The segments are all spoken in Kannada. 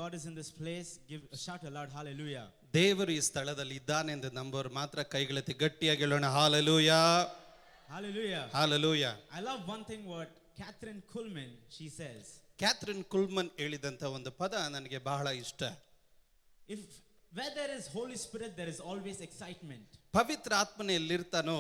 God is in this place, shout aloud hallelujah. ದೇವರು ಈ ಸ್ಥಳದಲ್ಲಿ ಇದ್ದಾನೆ ಎಂದು ನಂಬೋರು ಮಾತ್ರ ಕೈಗಳೆತ್ತಿ ಗಟ್ಟಿಯಾಗಿ ಹೇಳೋಣ hallelujah. Hallelujah. Hallelujah. I love one thing what Catherine Kuhlman she says. Catherine Kuhlman ಹೇಳಿದಂತ ಒಂದು ಪದ ನನಗೆ ಬಹಳ ಇಷ್ಟ. Where there is Holy Spirit, there is always excitement. ಪವಿತ್ರ ಆತ್ಮನೆ ಎಲ್ಲಿರ್ತಾನೋ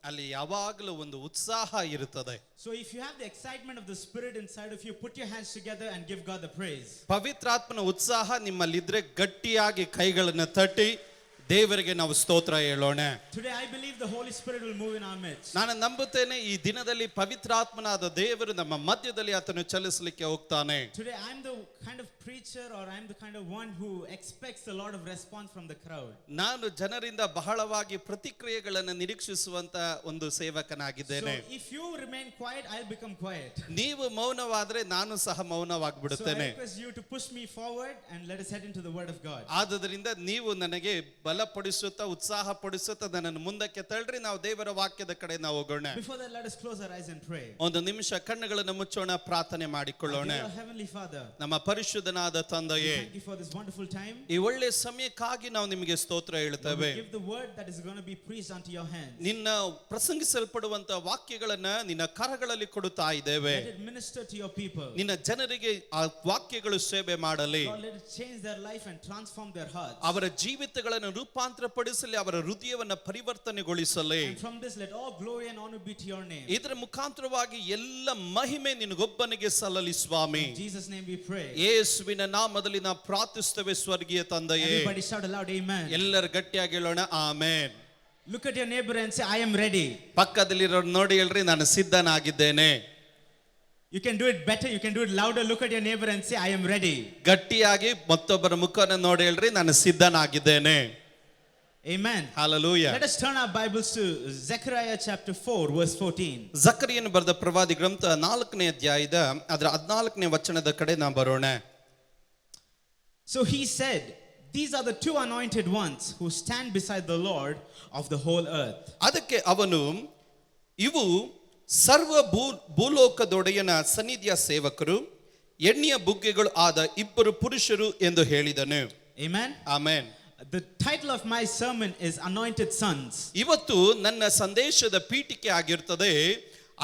ಅಲ್ಲಿ ಯಾವಾಗಲೂ ಒಂದು ಉತ್ಸಾಹ ಇರುತ್ತದೆ. So if you have the excitement of the Spirit inside of you, put your hands together and give God the praise. ಪವಿತ್ರ ಆತ್ಮನ ಉತ್ಸಾಹ ನಿಮ್ಮಲ್ಲಿದ್ರೆ ಗಟ್ಟಿಯಾಗಿ ಕೈಗಳನ್ನು ತಟ್ಟಿ ದೇವರಿಗೆ ನಾವು ಸ್ತೋತ್ರ ಹೇಳೋಣ. Today I believe the Holy Spirit will move in our midst. ನಾನು ನಂಬುತ್ತೇನೆ ಈ ದಿನದಲ್ಲಿ ಪವಿತ್ರಾತ್ಮನಾದ ದೇವರು ನಮ್ಮ ಮಧ್ಯದಲ್ಲಿ ಆತನು ಚಲಿಸಲಿಕ್ಕೆ ಹೋಗ್ತಾನೆ. Today I am the kind of preacher or I am the kind of one who expects a lot of response from the crowd. ನಾನು ಜನರಿಂದ ಬಹಳವಾಗಿ ಪ್ರತಿಕ್ರಿಯೆಗಳನ್ನು ನಿರೀಕ್ಷಿಸುವಂತ ಒಂದು ಸೇವಕನಾಗಿದ್ದೇನೆ. So if you remain quiet, I'll become quiet. ನೀವು ಮೌನವಾದ್ರೆ ನಾನು ಸಹ ಮೌನವಾಗಿಬಿಡುತ್ತೇನೆ. So I request you to push me forward and let us head into the word of God. ಆದುದರಿಂದ ನೀವು ನನಗೆ ಬಲಪಡಿಸುತ್ತಾ ಉತ್ಸಾಹ ಪಡಿಸುತ್ತಾ ನನ್ನನ್ನು ಮುಂದಕ್ಕೆ ತಳ್ಳ್ರಿ, ನಾವು ದೇವರ ವಾಕ್ಯದ ಕಡೆ ನಾವು ಹೋಗೋಣ. Before that, let us close our eyes and pray. ಒಂದು ನಿಮಿಷ ಕಣ್ಣುಗಳನ್ನು ಮುಚ್ಚೋಣ, ಪ್ರಾರ್ಥನೆ ಮಾಡಿಕೊಳ್ಳೋಣ. Our heavenly Father, ನಮ್ಮ ಪರಿಶುದ್ಧನಾದ ತಂದೆಯೇ, thank you for this wonderful time. ಈ ಒಳ್ಳೆ ಸಮಯಕ್ಕಾಗಿ ನಾವು ನಿಮಗೆ ಸ್ತೋತ್ರ ಹೇಳುತ್ತೇವೆ. Give the word that is going to be preached unto your hands. ನಿನ್ನ ಪ್ರಸಂಗಿಸಲ್ಪಡುವಂತ ವಾಕ್ಯಗಳನ್ನ ನಿನ್ನ ಕರಗಳಲ್ಲಿ ಕೊಡುತ್ತಾ ಇದ್ದೇವೆ. Let it minister to your people. ನಿನ್ನ ಜನರಿಗೆ ಆ ವಾಕ್ಯಗಳು ಸೇವೆ ಮಾಡಲಿ. Lord, let it change their life and transform their hearts. ಅವರ ಜೀವಿತಗಳನ್ನು ರೂಪಾಂತರಪಡಿಸಲಿ, ಅವರ ಹೃದಯವನ್ನು ಪರಿವರ್ತನೆಗೊಳಿಸಲಿ. And from this let all glory and honor be to your name. ಇದರ ಮುಖಾಂತರವಾಗಿ ಎಲ್ಲ ಮಹಿಮೆ ನಿನಗೊಬ್ಬನಿಗೆ ಸಲ್ಲಲಿ ಸ್ವಾಮಿ. In Jesus name we pray. ಯೇಸುವಿನ ನಾಮದಲ್ಲಿ ನಾವು ಪ್ರಾರ್ಥಿಸುತ್ತೇವೆ ಸ್ವರ್ಗೀಯ ತಂದೆಯೇ. Everybody shout aloud amen. ಎಲ್ಲರೂ ಗಟ್ಟಿಯಾಗಿ ಹೇಳೋಣ amen. Look at your neighbor and say I am ready. ಪಕ್ಕದಲ್ಲಿರೋರು ನೋಡಿ ಹೇಳ್ರಿ, ನಾನು ಸಿದ್ಧನಾಗಿದ್ದೇನೆ. You can do it better, you can do it louder. Look at your neighbor and say I am ready. ಗಟ್ಟಿಯಾಗಿ ಮತ್ತೊಬ್ಬರ ಮುಖವನ್ನು ನೋಡಿ ಹೇಳ್ರಿ, ನಾನು ಸಿದ್ಧನಾಗಿದ್ದೇನೆ. Amen. Hallelujah. Let us turn our Bibles to Zechariah chapter 4 verse 14. ಜಕರೀಯನು ಬರೆದ ಪ್ರವಾದಿ ಗ್ರಂಥ 4ನೇ ಅಧ್ಯಾಯದ ಅದರ 14ನೇ ವಚನದ ಕಡೆ ನಾವು ಬರೋಣ. So he said, these are the two anointed ones who stand beside the Lord of the whole earth. ಅದಕ್ಕೆ ಅವನು, ಇವು ಸರ್ವ ಭೂಲೋಕದೊಡೆಯನ ಸನ್ನಿಧಿಯ ಸೇವಕರು, ಎಣ್ಣೆಯ ಬುಗ್ಗೆಗಳು ಆದ ಇಬ್ಬರು ಪುರುಷರು ಎಂದು ಹೇಳಿದನು. Amen. Amen. The title of my sermon is Anointed Sons. ಇವತ್ತು ನನ್ನ ಸಂದೇಶದ ಪೀಠಿಕೆ ಆಗಿರುತ್ತದೆ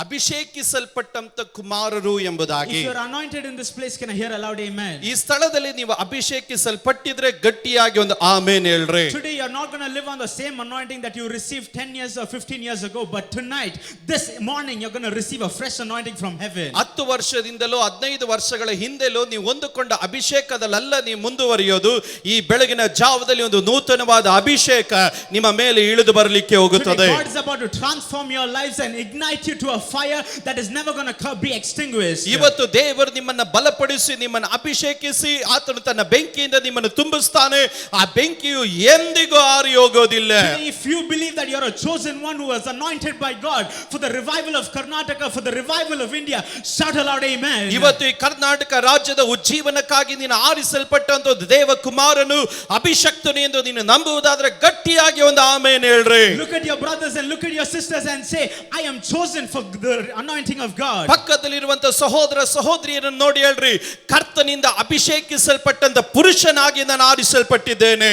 ಅಭಿಷೇಕಿಸಲ್ಪಟ್ಟಂತ ಕುಮಾರರು ಎಂಬುದಾಗಿ. If you are anointed in this place, can I hear aloud amen? ಈ ಸ್ಥಳದಲ್ಲಿ ನೀವು ಅಭಿಷೇಕಿಸಲ್ಪಟ್ಟಿದ್ರೆ ಗಟ್ಟಿಯಾಗಿ ಒಂದು ಆಮೆನ್ ಹೇಳ್ರಿ. Today you are not going to live on the same anointing that you received 10 years or 15 years ago, but tonight, this morning, you are going to receive a fresh anointing from heaven. 10 ವರ್ಷದಿಂದಲೋ 15 ವರ್ಷಗಳ ಹಿಂದೆಲೋ ನೀವು ಹೊಂದಿಕೊಂಡ ಅಭಿಷೇಕದಲ್ಲ ನೀವು ಮುಂದುವರಿಯೋದು. ಈ ಬೆಳಗಿನ ಜಾವದಲ್ಲಿ ಒಂದು ನೂತನವಾದ ಅಭಿಷೇಕ ನಿಮ್ಮ ಮೇಲೆ ಇಳಿದು ಬರಲಿಕ್ಕೆ ಹೋಗುತ್ತದೆ. Today God is about to transform your lives and ignite you to a fire that is never going to be extinguished. ಇವತ್ತು ದೇವರು ನಿಮ್ಮನ್ನು ಬಲಪಡಿಸಿ ನಿಮ್ಮನ್ನು ಅಭಿಷೇಕಿಸಿ ಆತನು ತನ್ನ ಬೆಂಕಿಯಿಂದ ನಿಮ್ಮನ್ನು ತುಂಬಿಸ್ತಾನೆ. ಆ ಬೆಂಕಿಯು ಎಂದಿಗೂ ಆರಿ ಹೋಗೋದಿಲ್ಲ. If you believe that you are a chosen one who was anointed by God for the revival of Karnataka, for the revival of India, shout aloud amen. ಇವತ್ತು ಈ ಕರ್ನಾಟಕ ರಾಜ್ಯದ ಉಜ್ಜೀವನಕ್ಕಾಗಿ ನೀನು ಆರಿಸಲ್ಪಟ್ಟಂತ ದೇವ ಕುಮಾರನು ಅಭಿಷಕ್ತನು ಎಂದು ನೀನು ನಂಬುವುದಾದ್ರೆ ಗಟ್ಟಿಯಾಗಿ ಒಂದು ಆಮೆನ್ ಹೇಳ್ರಿ. Look at your brothers and look at your sisters and say I am chosen for the anointing of God. ಪಕ್ಕದಲ್ಲಿರುವಂತ ಸಹೋದರ ಸಹೋದರಿಯರನ್ನು ನೋಡಿ ಹೇಳ್ರಿ, ಕರ್ತನಿಂದ ಅಭಿಷೇಕಿಸಲ್ಪಟ್ಟಂತ ಪುರುಷನಾಗಿ ನಾನು ಆರಿಸಲ್ಪಟ್ಟಿದ್ದೇನೆ.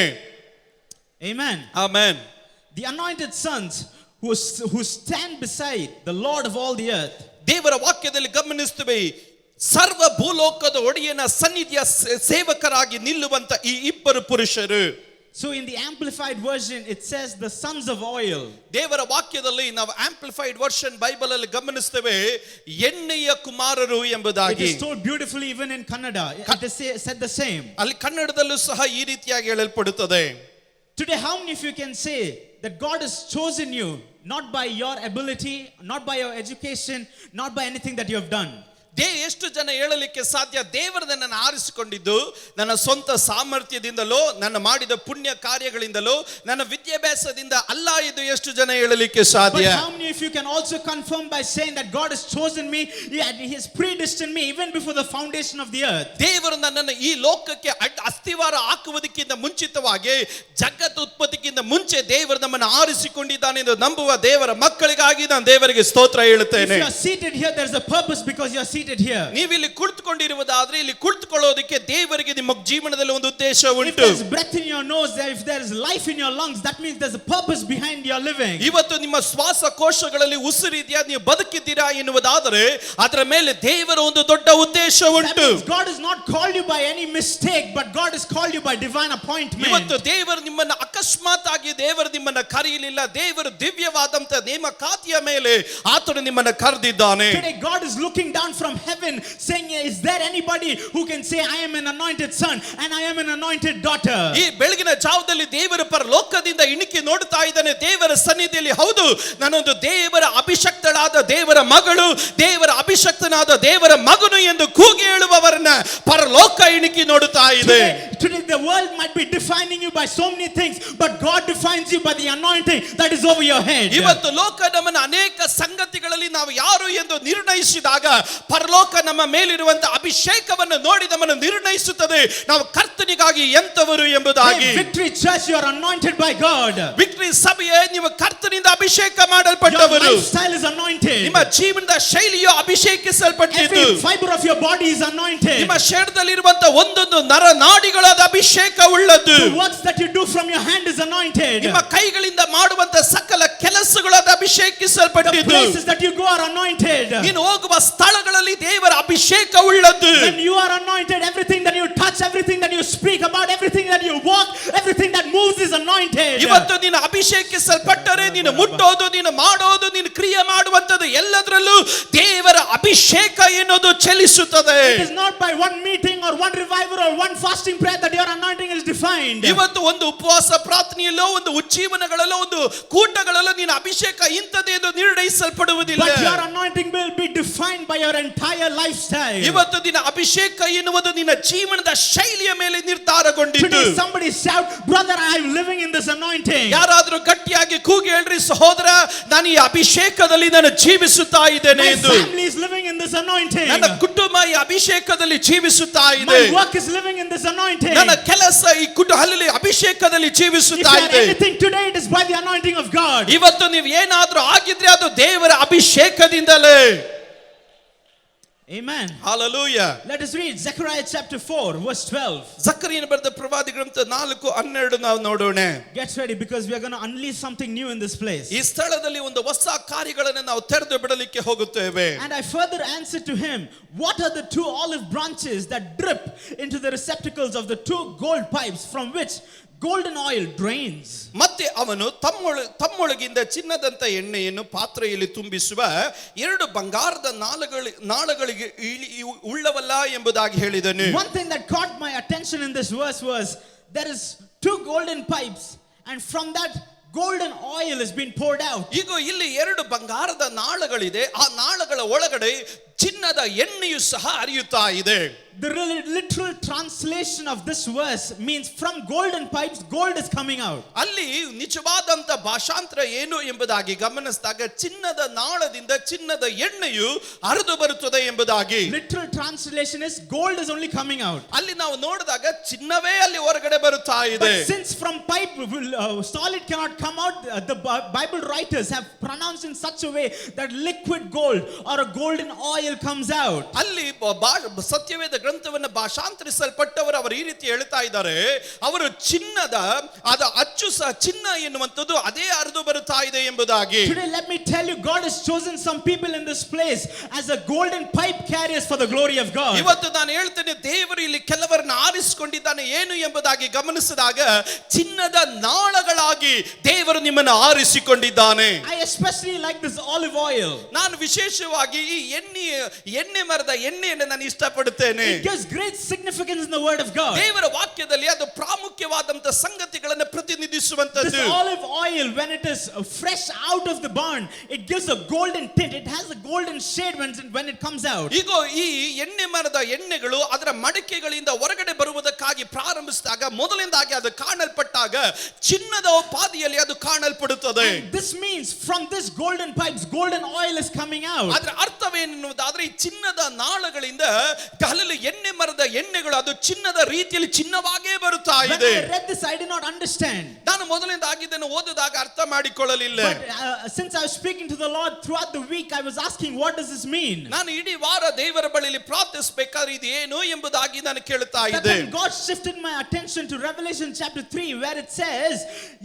Amen. Amen. The anointed sons who stand beside the Lord of all the earth. ದೇವರ ವಾಕ್ಯದಲ್ಲಿ ಗಮನಿಸುತ್ತೇವೆ, ಸರ್ವ ಭೂಲೋಕದ ಒಡೆಯನ ಸನ್ನಿಧಿಯ ಸೇವಕರಾಗಿ ನಿಲ್ಲುವಂತ ಈ ಇಬ್ಬರು ಪುರುಷರು. So in the amplified version it says the sons of oil. ದೇವರ ವಾಕ್ಯದಲ್ಲಿ ನಾವು ಆಂಪ್ಲಿಫೈಡ್ ವರ್ಷನ್ ಬೈಬಲ್ ಅಲ್ಲಿ ಗಮನಿಸುತ್ತೇವೆ ಎಣ್ಣೆಯ ಕುಮಾರರು ಎಂಬುದಾಗಿ. It is told beautifully even in Kannada. It is said the same. ಅಲ್ಲಿ ಕನ್ನಡದಲ್ಲೂ ಸಹ ಈ ರೀತಿಯಾಗಿ ಹೇಳಲ್ಪಡುತ್ತದೆ. Today how many of you can say that God has chosen you not by your ability, not by your education, not by anything that you have done? ಎಷ್ಟು ಜನ ಹೇಳಲಿಕ್ಕೆ ಸಾಧ್ಯ ದೇವರು ನನ್ನನ್ನು ಆರಿಸಿಕೊಂಡಿದ್ದು ನನ್ನ ಸ್ವಂತ ಸಾಮರ್ಥ್ಯದಿಂದಲೋ ನನ್ನ ಮಾಡಿದ ಪುಣ್ಯ ಕಾರ್ಯಗಳಿಂದಲೋ ನನ್ನ ವಿದ್ಯಾಭ್ಯಾಸದಿಂದ ಅಲ್ಲ, ಇದು ಎಷ್ಟು ಜನ ಹೇಳಲಿಕ್ಕೆ ಸಾಧ್ಯ? But how many of if you can also confirm by saying that God has chosen me, He has predestined me even before the foundation of the earth. ದೇವರು ನನ್ನನ್ನು ಈ ಲೋಕಕ್ಕೆ ಅಸ್ತಿವಾರ ಹಾಕುವುದಕ್ಕಿಂತ ಮುಂಚಿತವಾಗಿ ಜಗತ್ತು ಉತ್ಪತ್ತಿಗಿಂತ ಮುಂಚೆ ದೇವರು ನಮ್ಮನ್ನು ಆರಿಸಿಕೊಂಡಿದ್ದಾನೆ ಎಂದು ನಂಬುವ ದೇವರ ಮಕ್ಕಳಿಗಾಗಿ ನಾನು ದೇವರಿಗೆ ಸ್ತೋತ್ರ If ಹೇಳುತ್ತೇನೆ. you are seated here, there is a purpose because you are seated here. ನೀವು ಇಲ್ಲಿ ಕುಳಿತುಕೊಂಡಿರುವುದಾದ್ರೆ ಇಲ್ಲಿ ಕುಳಿತುಕೊಳ್ಳೋದಕ್ಕೆ ದೇವರಿಗೆ ನಿಮ್ಮ ಜೀವನದಲ್ಲಿ ಒಂದು ಉದ್ದೇಶ If ಉಂಟು. there is breath in your nose, if there is life in your lungs, that means there's a purpose behind your living. ಇವತ್ತು ನಿಮ್ಮ ಶ್ವಾಸಕೋಶಗಳಲ್ಲಿ ಉಸಿರಿದೆಯಾ, ನೀವು ಬದುಕಿದ್ದೀರಾ ಎನ್ನುವುದಾದರೆ ಅದರ ಮೇಲೆ ದೇವರ ಒಂದು ದೊಡ್ಡ ಉದ್ದೇಶ That ಉಂಟು. means God has not called you by any mistake, but God has called you by divine appointment. ಇವತ್ತು ದೇವರು ನಿಮ್ಮನ್ನು ಅಕಸ್ಮಾತ್ ಆಗಿ ದೇವರು ನಿಮ್ಮನ್ನು ಕರೆಯಲಿಲ್ಲ. ದೇವರು ದಿವ್ಯವಾದಂತ ನೇಮಕಾತಿಯ ಮೇಲೆ ಆತನು ನಿಮ್ಮನ್ನು ಕರೆದಿದ್ದಾನೆ. Today God is looking down from heaven saying, is there anybody who can say I am an anointed son and I am an anointed daughter? ಈ ಬೆಳಗಿನ ಜಾವದಲ್ಲಿ ದೇವರ ಪರಲೋಕದಿಂದ ಇಣಿಕಿ ನೋಡ್ತಾ ಇದ್ದಾನೆ. ದೇವರ ಸನ್ನಿಧಿಯಲ್ಲಿ ಹೌದು, ನಾನೊಂದು ದೇವರ ಅಭಿಷಕ್ತಳಾದ ದೇವರ ಮಗಳು, ದೇವರ ಅಭಿಷಕ್ತನಾದ ದೇವರ ಮಗನು ಎಂದು ಕೂಗಿ ಹೇಳುವವರನ್ನ ಪರಲೋಕ ಇಣಿಕಿ ನೋಡುತ್ತಾ ಇದೆ. Today the world might be defining you by so many things, but God defines you by the anointing that is over your head. ಇವತ್ತು ಲೋಕ ನಮ್ಮನ್ನು ಅನೇಕ ಸಂಗತಿಗಳಲ್ಲಿ ನಾವು ಯಾರು ಎಂದು ನಿರ್ಣಯಿಸಿದಾಗ ಪರಲೋಕ ನಮ್ಮ ಮೇಲಿರುವಂತಹ ಅಭಿಷೇಕವನ್ನು ನೋಡಿ ನಮ್ಮನ್ನು ನಿರ್ಣಯಿಸುತ್ತದೆ ನಾವು ಕರ್ತನಿಗಾಗಿ ಎಂತವರು ಎಂಬುದಾಗಿ. Victory Church, you are anointed by God. Victory ಸಭೆಯೇ, ನೀವು ಕರ್ತನಿಂದ ಅಭಿಷೇಕ Your ಮಾಡಲ್ಪಟ್ಟವರು. lifestyle is anointed. ನಿಮ್ಮ ಜೀವನದ ಶೈಲಿಯು ಅಭಿಷೇಕಿಸಲ್ಪಟ್ಟಿದ್ದು. Every fiber of your body is anointed. ನಿಮ್ಮ ಶರೀರದಲ್ಲಿರುವಂತಹ ಒಂದೊಂದು ನರ ನಾಡಿಗಳಾದ ಅಭಿಷೇಕ ಉಳ್ಳದ್ದು. The works that you do from your hand is anointed. ನಿಮ್ಮ ಕೈಗಳಿಂದ ಮಾಡುವಂತಹ ಸಕಲ ಕೆಲಸಗಳಾದ The ಅಭಿಷೇಕಿಸಲ್ಪಟ್ಟಿದ್ದು. places that you go are anointed. ನೀನು ಹೋಗುವ ಸ್ಥಳಗಳಲ್ಲಿ ದೇವರ ಅಭಿಷೇಕ ಉಳ್ಳದ್ದು. When you are anointed, everything that you touch, everything that you speak about, everything that you walk, everything that moves is anointed. ಇವತ್ತು ನೀನು ಅಭಿಷೇಕಿಸಲ್ಪಟ್ಟರೆ ನೀನು ಮುಟ್ಟೋದು, ನೀನು ಮಾಡೋದು, ನೀನು ಕ್ರಿಯೆ ಮಾಡುವಂತದ್ದು ಎಲ್ಲದರಲ್ಲೂ ದೇವರ ಅಭಿಷೇಕ ಎನ್ನುವುದು ಚಲಿಸುತ್ತದೆ. It is not by one meeting or one revival or one fasting prayer that your anointing is defined. ಇವತ್ತು ಒಂದು ಉಪವಾಸ ಪ್ರಾರ್ಥನೆಯಲ್ಲೋ, ಒಂದು ಉಜ್ಜೀವನಗಳಲ್ಲೋ, ಒಂದು ಕೂಟಗಳಲ್ಲೋ ನೀನು ಅಭಿಷೇಕ ಇಂಥದ್ದು ಎಂದು ನಿರ್ಣಯಿಸಲ್ಪಡುವುದಿಲ್ಲ. But your anointing will be defined by your entire lifestyle. ಇವತ್ತು ನಿನ್ನ ಅಭಿಷೇಕ ಎನ್ನುವುದು ನಿನ್ನ ಜೀವನದ ಶೈಲಿಯ ಮೇಲೆ ನಿರ್ಧಾರಗೊಂಡಿದ್ದು. Today somebody shout, brother, I am living in this anointing. ಯಾರಾದರೂ ಗಟ್ಟಿಯಾಗಿ ಕೂಗಿ ಹೇಳ್ರಿ, ಸಹೋದರ, ನಾನು ಈ ಅಭಿಷೇಕದಲ್ಲಿ ನಾನು ಜೀವಿಸುತ್ತಾ ಇದ್ದೇನೆ My ಎಂದು. family is living in this anointing. ನನ್ನ ಕುಟುಂಬ ಈ ಅಭಿಷೇಕದಲ್ಲಿ ಜೀವಿಸುತ್ತಾ ಇದೆ. My work is living in this anointing. ನನ್ನ ಕೆಲಸ ಈ ಕುಟುಂಬದಲ್ಲಿ ಅಭಿಷೇಕದಲ್ಲಿ If ಜೀವಿಸುತ್ತಾ you are ಇದೆ. anything today, it is by the anointing of God. ಇವತ್ತು ನೀವು ಏನಾದ್ರೂ ಆಗಿದ್ರೆ ಅದು ದೇವರ ಅಭಿಷೇಕದಿಂದಲೇ. Amen. Hallelujah. Let us read Zechariah chapter 4 verse 12. ಜಕರೀಯನ ಬರೆದ ಪ್ರವಾದಿ ಗ್ರಂಥ 4:12 ನಾವು ನೋಡೋಣ. Get ready because we are going to unleash something new in this place. ಈ ಸ್ಥಳದಲ್ಲಿ ಒಂದು ಹೊಸ ಕಾರ್ಯಗಳನ್ನು ನಾವು ತೆರೆದು ಬಿಡಲಿಕ್ಕೆ ಹೋಗುತ್ತೇವೆ. And I further answered to him, what are the two olive branches that drip into the receptacles of the two gold pipes from which golden oil drains? ಮತ್ತೆ ಅವನು ತಮ್ಮೊಳಗಿಂದ ಚಿನ್ನದಂತ ಎಣ್ಣೆಯನ್ನು ಪಾತ್ರೆಯಲ್ಲಿ ತುಂಬಿಸುವ ಎರಡು ಬಂಗಾರದ ನಾಳಗಳಿಗೆ ಉಳ್ಳವಲ್ಲ ಎಂಬುದಾಗಿ ಹೇಳಿದನು. One thing that caught my attention in this verse was there is two golden pipes and from that golden oil has been poured out. ಈಗ ಇಲ್ಲಿ ಎರಡು ಬಂಗಾರದ ನಾಳಗಳಿದೆ. ಆ ನಾಳಗಳ ಒಳಗಡೆ ಚಿನ್ನದ ಎಣ್ಣೆಯು ಸಹ ಹರಿಯುತ್ತಾ ಇದೆ. The literal translation of this verse means from golden pipes gold is coming out. ಅಲ್ಲಿ ನಿಜವಾದಂತ ಭಾಷಾಂತರ ಏನು ಎಂಬುದಾಗಿ ಗಮನಿಸಿದಾಗ ಚಿನ್ನದ ನಾಳದಿಂದ ಚಿನ್ನದ ಎಣ್ಣೆಯು ಹರಿದು ಬರುತ್ತದೆ ಎಂಬುದಾಗಿ. Literal translation is gold is only coming out. ಅಲ್ಲಿ ನಾವು ನೋಡಿದಾಗ ಚಿನ್ನವೇ ಅಲ್ಲಿ ಹೊರಗಡೆ ಬರುತ್ತಾ ಇದೆ. But since from pipe solid cannot come out, the Bible writers have pronounced in such a way that liquid gold or a golden oil comes out. ಅಲ್ಲಿ ಸತ್ಯವೇದ ಗ್ರಂಥವನ್ನು ಭಾಷಾಂತರಿಸಲ್ಪಟ್ಟವರು ಅವರು ಈ ರೀತಿ ಹೇಳ್ತಾ ಇದ್ದಾರೆ, ಅವರು ಚಿನ್ನದ ಅದ ಅಚ್ಚು ಸಹ ಚಿನ್ನ ಎನ್ನುವಂಥದ್ದು ಅದೇ ಹರಿದು ಬರುತ್ತಾ ಇದೆ ಎಂಬುದಾಗಿ. Today let me tell you, God has chosen some people in this place as a golden pipe carriers for the glory of God. ಇವತ್ತು ನಾನು ಹೇಳ್ತೇನೆ, ದೇವರು ಇಲ್ಲಿ ಕೆಲವರನ್ನು ಆರಿಸಿಕೊಂಡಿದ್ದಾನೆ ಏನು ಎಂಬುದಾಗಿ ಗಮನಿಸಿದಾಗ ಚಿನ್ನದ ನಾಳಗಳಾಗಿ ದೇವರು ನಿಮ್ಮನ್ನು ಆರಿಸಿಕೊಂಡಿದ್ದಾನೆ. I especially like this olive oil. ನಾನು ವಿಶೇಷವಾಗಿ ಈ ಎಣ್ಣೆ ಮರದ ಎಣ್ಣೆಯನ್ನು ನಾನು ಇಷ್ಟಪಡುತ್ತೇನೆ. It gives great significance in the word of God. ದೇವರ ವಾಕ್ಯದಲ್ಲಿ ಅದು ಪ್ರಾಮುಖ್ಯವಾದಂತ ಸಂಗತಿಗಳನ್ನು ಪ್ರತಿನಿಧಿಸುವಂತದ್ದು. This olive oil, when it is fresh out of the barn, it gives a golden tint. It has a golden shade when it comes out. ಈಗ ಈ ಎಣ್ಣೆ ಮರದ ಎಣ್ಣೆಗಳು ಅದರ ಮಡಿಕೆಗಳಿಂದ ಹೊರಗಡೆ ಬರುವುದಕ್ಕಾಗಿ ಪ್ರಾರಂಭಿಸಿದಾಗ ಮೊದಲಿಂದಾಗಿ ಅದು ಕಾಣಲ್ಪಟ್ಟಾಗ ಚಿನ್ನದ ಪಾದಿಯಲ್ಲಿ ಅದು ಕಾಣಲ್ಪಡುತ್ತದೆ. This means from from this golden pipes, golden oil is coming out. ಅದರ ಅರ್ಥವೇನೆನ್ನುವುದಾದ್ರೆ ಈ ಚಿನ್ನದ ನಾಳಗಳಿಂದ ಕಲಲು ಎಣ್ಣೆ ಮರದ ಎಣ್ಣೆಗಳು ಅದು ಚಿನ್ನದ ರೀತಿಯಲ್ಲಿ ಚಿನ್ನವಾಗೇ ಬರುತ್ತಾ When ಇದೆ. I read this, I did not understand. ನಾನು ಮೊದಲಿಂದ ಇದನ್ನು ಓದಿದಾಗ ಅರ್ಥ ಮಾಡಿಕೊಳ್ಳಲಿಲ್ಲ. But since I was speaking to the Lord throughout the week, I was asking, what does this mean? ನಾನು ಇಡೀ ವಾರ ದೇವರ ಬಳಿಯಲ್ಲಿ ಪ್ರಾರ್ಥಿಸಬೇಕಾದ್ರೆ ಇದು ಏನು ಎಂಬುದಾಗಿ ನಾನು ಕೇಳುತ್ತಾ That ಇದ್ದೆ. time God shifted my attention to Revelation chapter 3, where it says,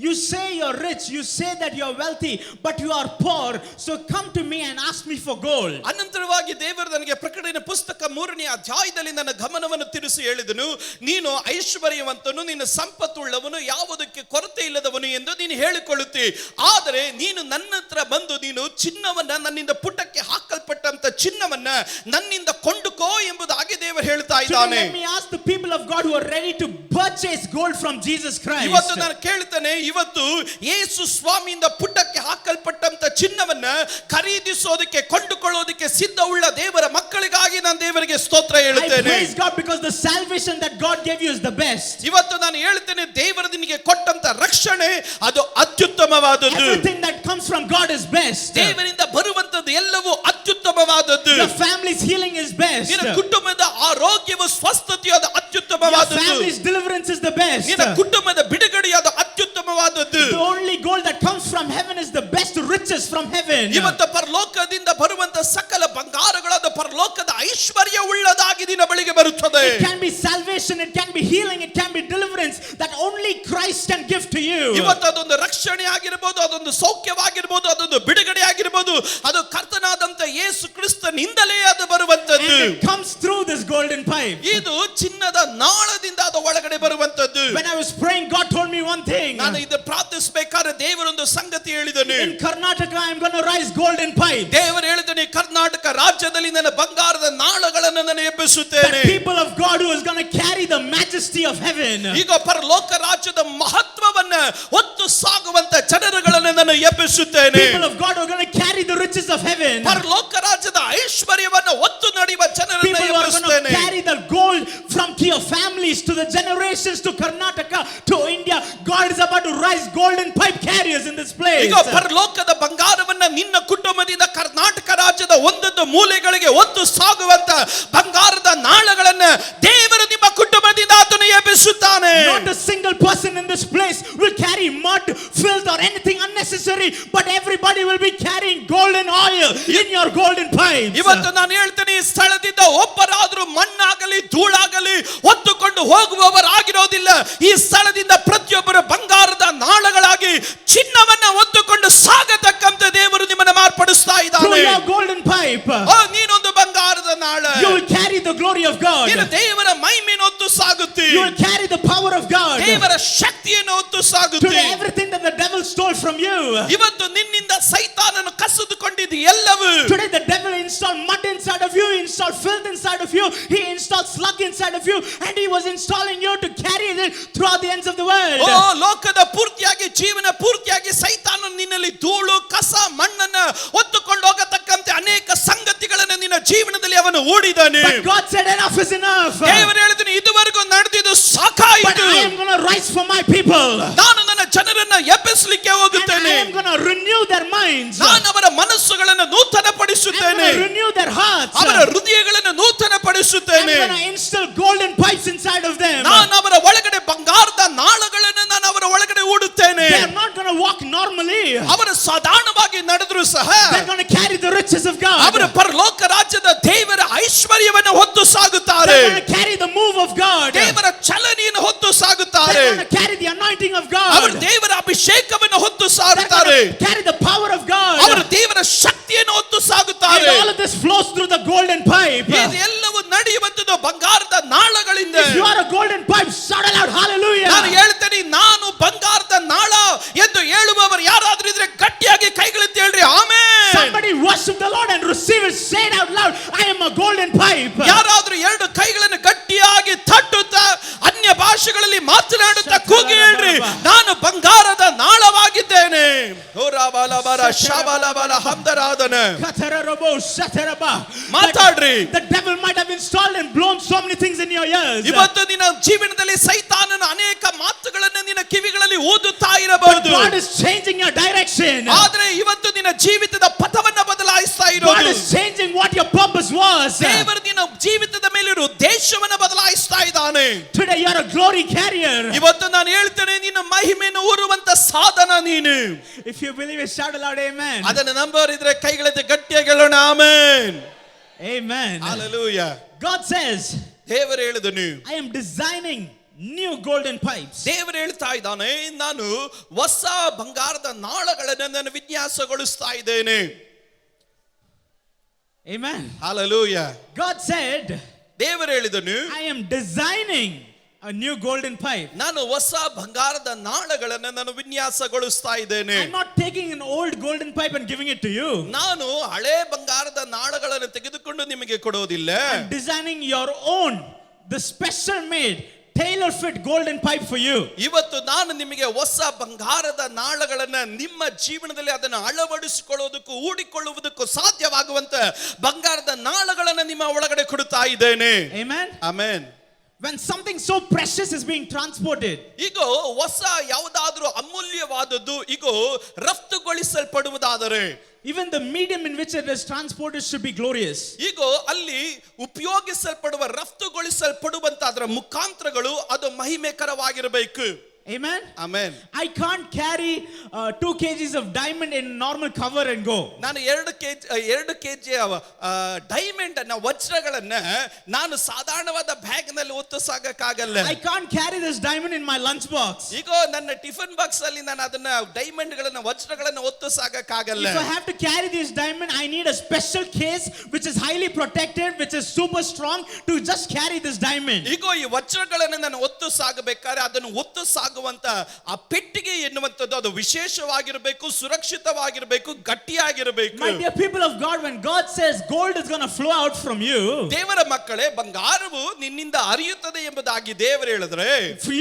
you say you're rich, you say that you're wealthy, but you are poor, so come to me and ask me for gold. ಅನಂತರವಾಗಿ ದೇವರು ನನಗೆ ಪ್ರಕಟಣೆ ಪುಸ್ತಕ 3ನೇ ಅಧ್ಯಾಯದಲ್ಲಿ ನನ್ನ ಗಮನವನ್ನು ತಿರುಗಿಸಿ ಹೇಳಿದನು, ನೀನು ಐಶ್ವರ್ಯವಂತನು, ನೀನು ಸಂಪತ್ತುಳ್ಳವನು, ಯಾವುದಕ್ಕೆ ಕೊರತೆ ಇಲ್ಲದವನು ಎಂದು ನೀನು ಹೇಳಿಕೊಳ್ಳುತ್ತಿ. ಆದರೆ ನೀನು ನನ್ನ ಹತ್ರ ಬಂದು ನೀನು ಚಿನ್ನವನ್ನ, ನನ್ನಿಂದ ಪುಟಕ್ಕೆ ಹಾಕಲ್ಪಟ್ಟಂತ ಚಿನ್ನವನ್ನ ನನ್ನಿಂದ ಕೊಂಡುಕೋ ಎಂಬುದಾಗಿ ದೇವರು ಹೇಳ್ತಾ ಇದ್ದಾನೆ. Let me ask the people of God who are ready to purchase gold from Jesus Christ. ಇವತ್ತು ನಾನು ಕೇಳ್ತೇನೆ, ಇವತ್ತು ಯೇಸು ಸ್ವಾಮಿಯಿಂದ ಪುಟಕ್ಕೆ ಹಾಕಲ್ಪಟ್ಟಂತ ಚಿನ್ನವನ್ನ ಖರೀದಿಸೋದಕ್ಕೆ ಕೊಂಡುಕೊಳ್ಳೋದಕ್ಕೆ ಸಿದ್ಧವುಳ್ಳ ದೇವರ ಮಕ್ಕಳಿಗಾಗಿ ನಾನು ದೇವರಿಗೆ ಸ್ತೋತ್ರ I ಹೇಳುತ್ತೇನೆ. praise God because the salvation that God gave you is the best. ಇವತ್ತು ನಾನು ಹೇಳ್ತೇನೆ, ದೇವರು ನಿನಗೆ ಕೊಟ್ಟಂತ ರಕ್ಷಣೆ ಅದು ಅತ್ಯುತ್ತಮವಾದದ್ದು. Everything that comes from God is best. ದೇವರಿಂದ ಬರುವಂತದ್ದು ಎಲ್ಲವೂ ಅತ್ಯುತ್ತಮವಾದದ್ದು. Your family's healing is best. ನಿನ್ನ ಕುಟುಂಬದ ಆರೋಗ್ಯವು ಸ್ವಸ್ಥತೆಯು ಅದು Your ಅತ್ಯುತ್ತಮವಾದದ್ದು. family's deliverance is the best. ನಿನ್ನ ಕುಟುಂಬದ ಬಿಡುಗಡೆಯಾದ ಅತ್ಯುತ್ತಮವಾದದ್ದು. The only gold that comes from heaven is the best riches from heaven. ಇವತ್ತು ಪರಲೋಕದಿಂದ ಬರುವಂತ ಸಕಲ ಬಂಗಾರಗಳಾದ ಪರಲೋಕದ ಐಶ್ವರ್ಯ ಉಳ್ಳದಾಗಿ ನಿನ್ನ ಬಳಿಗೆ ಬರುತ್ತದೆ. It can be salvation, it can be healing, it can be deliverance that only Christ can give to you. ಇವತ್ತು ಅದೊಂದು ರಕ್ಷಣೆ ಆಗಿರಬಹುದು, ಅದೊಂದು ಸೌಖ್ಯವಾಗಿರಬಹುದು, ಅದೊಂದು ಬಿಡುಗಡೆ ಆಗಿರಬಹುದು, ಅದು ಕರ್ತನಾದಂತ ಯೇಸು ಕ್ರಿಸ್ತನಿಂದಲೇ ಅದು ಬರುವಂತದ್ದು. And it comes through this golden pipe. ಇದು ಚಿನ್ನದ ನಾಳದಿಂದ ಅದು ಒಳಗಡೆ ಬರುವಂತದ್ದು. When I was praying, God told me one thing. ನಾನು ಇದು ಪ್ರಾರ್ಥಿಸಬೇಕಾದ್ರೆ ದೇವರೊಂದು ಸಂಗತಿ ಹೇಳಿದನು. In Karnataka, I'm going to raise golden pipes. ದೇವರು ಹೇಳಿದನು, ಕರ್ನಾಟಕ ರಾಜ್ಯದಲ್ಲಿ ನನ್ನ ಬಂಗಾರದ ನಾಳಗಳನ್ನು ನಾನು ಎಬ್ಬಿಸುತ್ತೇನೆ. The people of God who is going to carry the majesty of heaven. ಈಗ ಪರಲೋಕ ರಾಜ್ಯದ ಮಹತ್ವವನ್ನ ಹೊತ್ತು ಸಾಗುವಂತ ಜನರುಗಳನ್ನು ನಾನು ಎಬ್ಬಿಸುತ್ತೇನೆ. People of God who are going to carry the riches of heaven. ಪರಲೋಕ ರಾಜ್ಯದ ಐಶ್ವರ್ಯವನ್ನು ಹೊತ್ತು ನಡೆಯುವ ಜನರನ್ನು People who are going to ಎಬ್ಬಿಸುತ್ತೇನೆ. carry the gold from your families to the generations to Karnataka to India. God is about to rise golden pipe carriers in this place. ಈಗ ಪರಲೋಕದ ಬಂಗಾರವನ್ನ ನಿನ್ನ ಕುಟುಂಬದಿಂದ ಕರ್ನಾಟಕ ರಾಜ್ಯದ ಒಂದೊಂದು ಮೂಲೆಗಳಿಗೆ ಹೊತ್ತು ಸಾಗುವಂತ ಬಂಗಾರದ ನಾಳಗಳನ್ನ ದೇವರು ನಿಮ್ಮ ಕುಟುಂಬದಿಂದ ಆತನು ಎಬ್ಬಿಸುತ್ತಾನೆ. Not a single person in this place will carry mud, filth or anything unnecessary, but everybody will be carrying golden oil in your golden pipes. ಇವತ್ತು ನಾನು ಹೇಳ್ತೇನೆ, ಈ ಸ್ಥಳದಿಂದ ಒಬ್ಬರಾದ್ರೂ ಮಣ್ಣಾಗಲಿ ಧೂಳಾಗಲಿ ಹೊತ್ತುಕೊಂಡು ಹೋಗುವವರಾಗಿರೋದಿಲ್ಲ. ಈ ಸ್ಥಳದಿಂದ ಪ್ರತಿಯೊಬ್ಬರು ಬಂಗಾರದ ನಾಳಗಳಾಗಿ ಚಿನ್ನವನ್ನ ಹೊತ್ತುಕೊಂಡು ಸಾಗತಕ್ಕಂತ ದೇವರು ನಿಮ್ಮನ್ನು ಮಾರ್ಪಡಿಸ್ತಾ Through ಇದ್ದಾನೆ. your golden pipe, ನೀನೊಂದು ಬಂಗಾರದ ನಾಳ, you will carry the glory of God. ನೀನು ದೇವರ ಮಹಿಮೆಯನ್ನು ಹೊತ್ತು ಸಾಗುತ್ತಿ, You will carry the power of God. ದೇವರ ಶಕ್ತಿಯನ್ನು ಹೊತ್ತು ಸಾಗುತ್ತಿ. Today, everything that the devil stole from you. ಇವತ್ತು ನಿನ್ನಿಂದ ಸೈತಾನನು ಕಸಿದುಕೊಂಡಿದ್ದು ಎಲ್ಲವೂ. Today the devil installed mud inside of you, he installed filth inside of you, he installed slug inside of you, and he was installing you to carry it throughout the ends of the world. ಲೋಕದ ಪೂರ್ತಿಯಾಗಿ ಜೀವನ ಪೂರ್ತಿಯಾಗಿ ಸೈತಾನನು ನಿನ್ನಲ್ಲಿ ಧೂಳು ಕಸ ಮಣ್ಣನ್ನ ಹೊತ್ತುಕೊಂಡು ಹೋಗತಕ್ಕಂತೆ ಅನೇಕ ಸಂಗತಿಗಳನ್ನು ನಿನ್ನ ಜೀವನದಲ್ಲಿ ಅವನು ಹೂಡಿದ್ದಾನೆ. But God said enough is enough. ದೇವರು ಹೇಳಿದನು, ಇದುವರೆಗೂ ನಡೆದಿದ್ದು But ಸಾಕಾಯಿತು. I am going to rise for my people. ನಾನು ನನ್ನ ಜನರನ್ನ ಎಬ್ಬಿಸಲಿಕ್ಕೆ And I ಹೋಗುತ್ತೇನೆ. am going to renew their minds. ನಾನು ಅವರ ಮನಸ್ಸುಗಳನ್ನು ನೂತನ I'm ಪಡಿಸುತ್ತೇನೆ. going to renew their hearts. ಅವರ ಹೃದಯಗಳನ್ನು ನೂತನ I'm ಪಡಿಸುತ್ತೇನೆ. going to instill golden pipes inside of them. ನಾನು ಅವರ ಒಳಗಡೆ ಬಂಗಾರದ ನಾಳಗಳನ್ನು ನಾನು ಅವರ ಒಳಗಡೆ ಹೂಡುತ್ತೇನೆ. They are not going to walk normally. ಅವರು ಸಾಧಾರಣವಾಗಿ ನಡೆದ್ರು ಸಹ They're going to carry the riches of God. ಅವರು ಪರಲೋಕ ರಾಜ್ಯದ ದೇವರ ಐಶ್ವರ್ಯವನ್ನು ಹೊತ್ತು ಸಾಗುತ್ತಾರೆ. They're going to carry the move of God. ದೇವರ ಚಲನೆಯನ್ನು ಹೊತ್ತು ಸಾಗುತ್ತಾರೆ. They're going to carry the anointing of God. ಅವರು ದೇವರ ಅಭಿಷೇಕವನ್ನು ಹೊತ್ತು They're ಸಾಗುತ್ತಾರೆ. going to carry the power of God. ಅವರು ದೇವರ ಶಕ್ತಿಯನ್ನು ಹೊತ್ತು And ಸಾಗುತ್ತಾರೆ. all of this flows through the golden pipe. ಇದೆಲ್ಲವೂ ನಡೆಯುವಂತದ್ದು ಬಂಗಾರದ ನಾಳಗಳಿಂದ. If you are a golden pipe, shout aloud hallelujah. ನಾನು ಹೇಳ್ತೇನೆ, ನಾನು ಬಂಗಾರದ ನಾಳ ಎಂದು ಹೇಳುವವರು ಯಾರಾದ್ರೂ ಇದ್ರೆ ಗಟ್ಟಿಯಾಗಿ ಕೈಗಳೆತ್ತಿ ಹೇಳ್ರಿ amen. Somebody worship the Lord and receive it. Say it out loud. I am a golden pipe. ಯಾರಾದ್ರೂ ಎರಡು ಕೈಗಳನ್ನು ಗಟ್ಟಿಯಾಗಿ ತಟ್ಟುತ್ತಾ ಅನ್ಯ ಭಾಷೆಗಳಲ್ಲಿ ಮಾತನಾಡುತ್ತಾ ಕೂಗಿ ಹೇಳ್ರಿ, ನಾನು ಬಂಗಾರದ ನಾಳವಾಗಿದ್ದೇನೆ. ಮಾತಾಡ್ರಿ. The devil might have installed and blown so many things in your ears. ಇವತ್ತು ನಿನ್ನ ಜೀವನದಲ್ಲಿ ಸೈತಾನನ ಅನೇಕ ಮಾತುಗಳನ್ನು ನಿನ್ನ ಕಿವಿಗಳಲ್ಲಿ ಓದುತ್ತಾ ಇರಬಹುದು. God is changing your direction. ಆದ್ರೆ ಇವತ್ತು ನಿನ್ನ ಜೀವಿತದ ಪಥವನ್ನ ಬದಲಾಯಿಸ್ತಾ God ಇರೋದು. is changing what your purpose was. ದೇವರು ನಿನ್ನ ಜೀವಿತದ ಮೇಲಿರುವ ಉದ್ದೇಶವನ್ನ ಬದಲಾಯಿಸ್ತಾ ಇದ್ದಾನೆ. Today you are a glory carrier. ಇವತ್ತು ನಾನು ಹೇಳ್ತೇನೆ, ನಿನ್ನ ಮಹಿಮೆಯನ್ನು ಹೊರುವಂತ ಸಾಧನ ನೀನು. If you believe it, shout aloud, amen. ಅದನ್ನು ನಂಬೋರಿದ್ರೆ ಕೈಗಳೆತ್ತಿ ಗಟ್ಟಿಯಾಗಿ ಹೇಳೋಣ, amen. Amen. Hallelujah. God says, ದೇವರು ಹೇಳಿದನು, I am designing new golden pipes. ದೇವರು ಹೇಳ್ತಾ ಇದ್ದಾನೆ, ನಾನು ಹೊಸ ಬಂಗಾರದ ನಾಳಗಳನ್ನು ನಾನು ವಿನ್ಯಾಸಗೊಳಿಸ್ತಾ ಇದ್ದೇನೆ. Amen. Hallelujah. God said, ದೇವರು ಹೇಳಿದನು, I am designing a new golden pipe. ನಾನು ಹೊಸ ಬಂಗಾರದ ನಾಳಗಳನ್ನು ನಾನು ವಿನ್ಯಾಸಗೊಳಿಸ್ತಾ ಇದ್ದೇನೆ. I'm not taking an old golden pipe and giving it to you. ನಾನು ಹಳೆ ಬಂಗಾರದ ನಾಳಗಳನ್ನು ತೆಗೆದುಕೊಂಡು ನಿಮಗೆ ಕೊಡೋದಿಲ್ಲ. I'm designing your own, the special made, tailor fit golden pipe for you. ಇವತ್ತು ನಾನು ನಿಮಗೆ ಹೊಸ ಬಂಗಾರದ ನಾಳಗಳನ್ನ ನಿಮ್ಮ ಜೀವನದಲ್ಲಿ ಅದನ್ನು ಅಳವಡಿಸಿಕೊಳ್ಳೋದಕ್ಕೂ ಹೂಡಿಕೊಳ್ಳುವುದಕ್ಕೂ ಸಾಧ್ಯವಾಗುವಂತ ಬಂಗಾರದ ನಾಳಗಳನ್ನ ನಿಮ್ಮ ಒಳಗಡೆ ಕೊಡುತ್ತಾ ಇದ್ದೇನೆ. Amen. Amen. When something so precious is being transported, ಈಗ ಹೊಸ ಯಾವುದಾದ್ರೂ ಅಮೂಲ್ಯವಾದದ್ದು ಈಗ ರಫ್ತುಗೊಳಿಸಲ್ಪಡುವುದಾದರೆ, even the medium in which it is transported should be glorious. ಈಗ ಅಲ್ಲಿ ಉಪಯೋಗಿಸಲ್ಪಡುವ ರಫ್ತುಗೊಳಿಸಲ್ಪಡುವಂತ ಅದರ ಮುಖಾಂತರಗಳು ಅದು ಮಹಿಮೆಕರವಾಗಿರಬೇಕು. Amen. Amen. I can't carry 2 kgs of diamond in normal cover and go. ನಾನು 2 ಕೆಜಿ ಡೈಮಂಡ್ ಅನ್ನ ವಜ್ರಗಳನ್ನ ನಾನು ಸಾಧಾರಣವಾದ ಬ್ಯಾಗ್ ನಲ್ಲಿ ಹೊತ್ತುಸಾಗಕ್ಕಾಗಲ್ಲ. I can't carry this diamond in my lunch box. ಈಗ ನನ್ನ ಟಿಫನ್ ಬಾಕ್ಸ್ ಅಲ್ಲಿ ನಾನು ಅದನ್ನ ಡೈಮಂಡ್ ಗಳನ್ನ ವಜ್ರಗಳನ್ನ ಹೊತ್ತುಸಾಗಕ್ಕಾಗಲ್ಲ. If I have to carry this diamond, I need a special case which is highly protected, which is super strong to just carry this diamond. ಈಗ ಈ ವಜ್ರಗಳನ್ನ ನಾನು ಹೊತ್ತುಸಾಗಬೇಕಾದ್ರೆ ಅದನ್ನು ಹೊತ್ತುಸಾಗುವಂತ ಆ ಪೆಟ್ಟಿಗೆ ಎನ್ನುವಂತದ್ದು ಅದು ವಿಶೇಷವಾಗಿರಬೇಕು, ಸುರಕ್ಷಿತವಾಗಿರಬೇಕು, ಗಟ್ಟಿಯಾಗಿರಬೇಕು. My dear people of God, when God says gold is going to flow out from you, ದೇವರ ಮಕ್ಕಳೇ, ಬಂಗಾರವು ನಿನ್ನಿಂದ ಹರಿಯುತ್ತದೆ ಎಂಬುದಾಗಿ ದೇವರು ಹೇಳಿದ್ರೆ,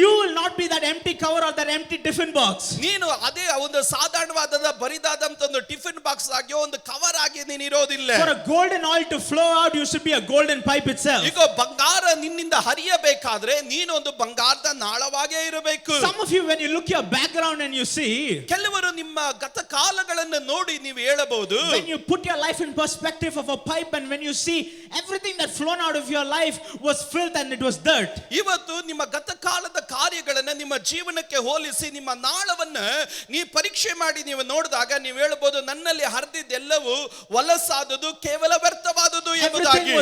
you will not be that empty cover or that empty tiffin box. ನೀನು ಅದೇ ಒಂದು ಸಾಧಾರಣವಾದ ಬರಿದಾದಂತ ಒಂದು ಟಿಫಿನ್ ಬಾಕ್ಸ್ ಆಗಿ ಒಂದು ಕವರ್ ಆಗಿ ನೀನು ಇರೋದಿಲ್ಲ. For a golden oil to flow out, you should be a golden pipe itself. ಈಗ ಬಂಗಾರ ನಿನ್ನಿಂದ ಹರಿಯಬೇಕಾದ್ರೆ ನೀನು ಒಂದು ಬಂಗಾರದ ನಾಳವಾಗೇ ಇರಬೇಕು. Some of you, when you look your background and you see, ಕೆಲವರು ನಿಮ್ಮ ಗತಕಾಲಗಳನ್ನು ನೋಡಿ ನೀವು ಹೇಳಬಹುದು, when you put your life in perspective of a pipe and when you see everything that flown out of your life was filth and it was dirt. ಇವತ್ತು ನಿಮ್ಮ ಗತಕಾಲದ ಕಾರ್ಯಗಳನ್ನು ನಿಮ್ಮ ಜೀವನಕ್ಕೆ ಹೋಲಿಸಿ ನಿಮ್ಮ ನಾಳವನ್ನ ನೀವು ಪರೀಕ್ಷೆ ಮಾಡಿ ನೀವು ನೋಡಿದಾಗ ನೀವು ಹೇಳಬಹುದು, ನನ್ನಲ್ಲಿ ಹರಿದಿದ್ದೆಲ್ಲವೂ ಹೊಲಸಾದುದು, ಕೇವಲ ವ್ಯರ್ಥವಾದುದು ಎಂಬುದಾಗಿ.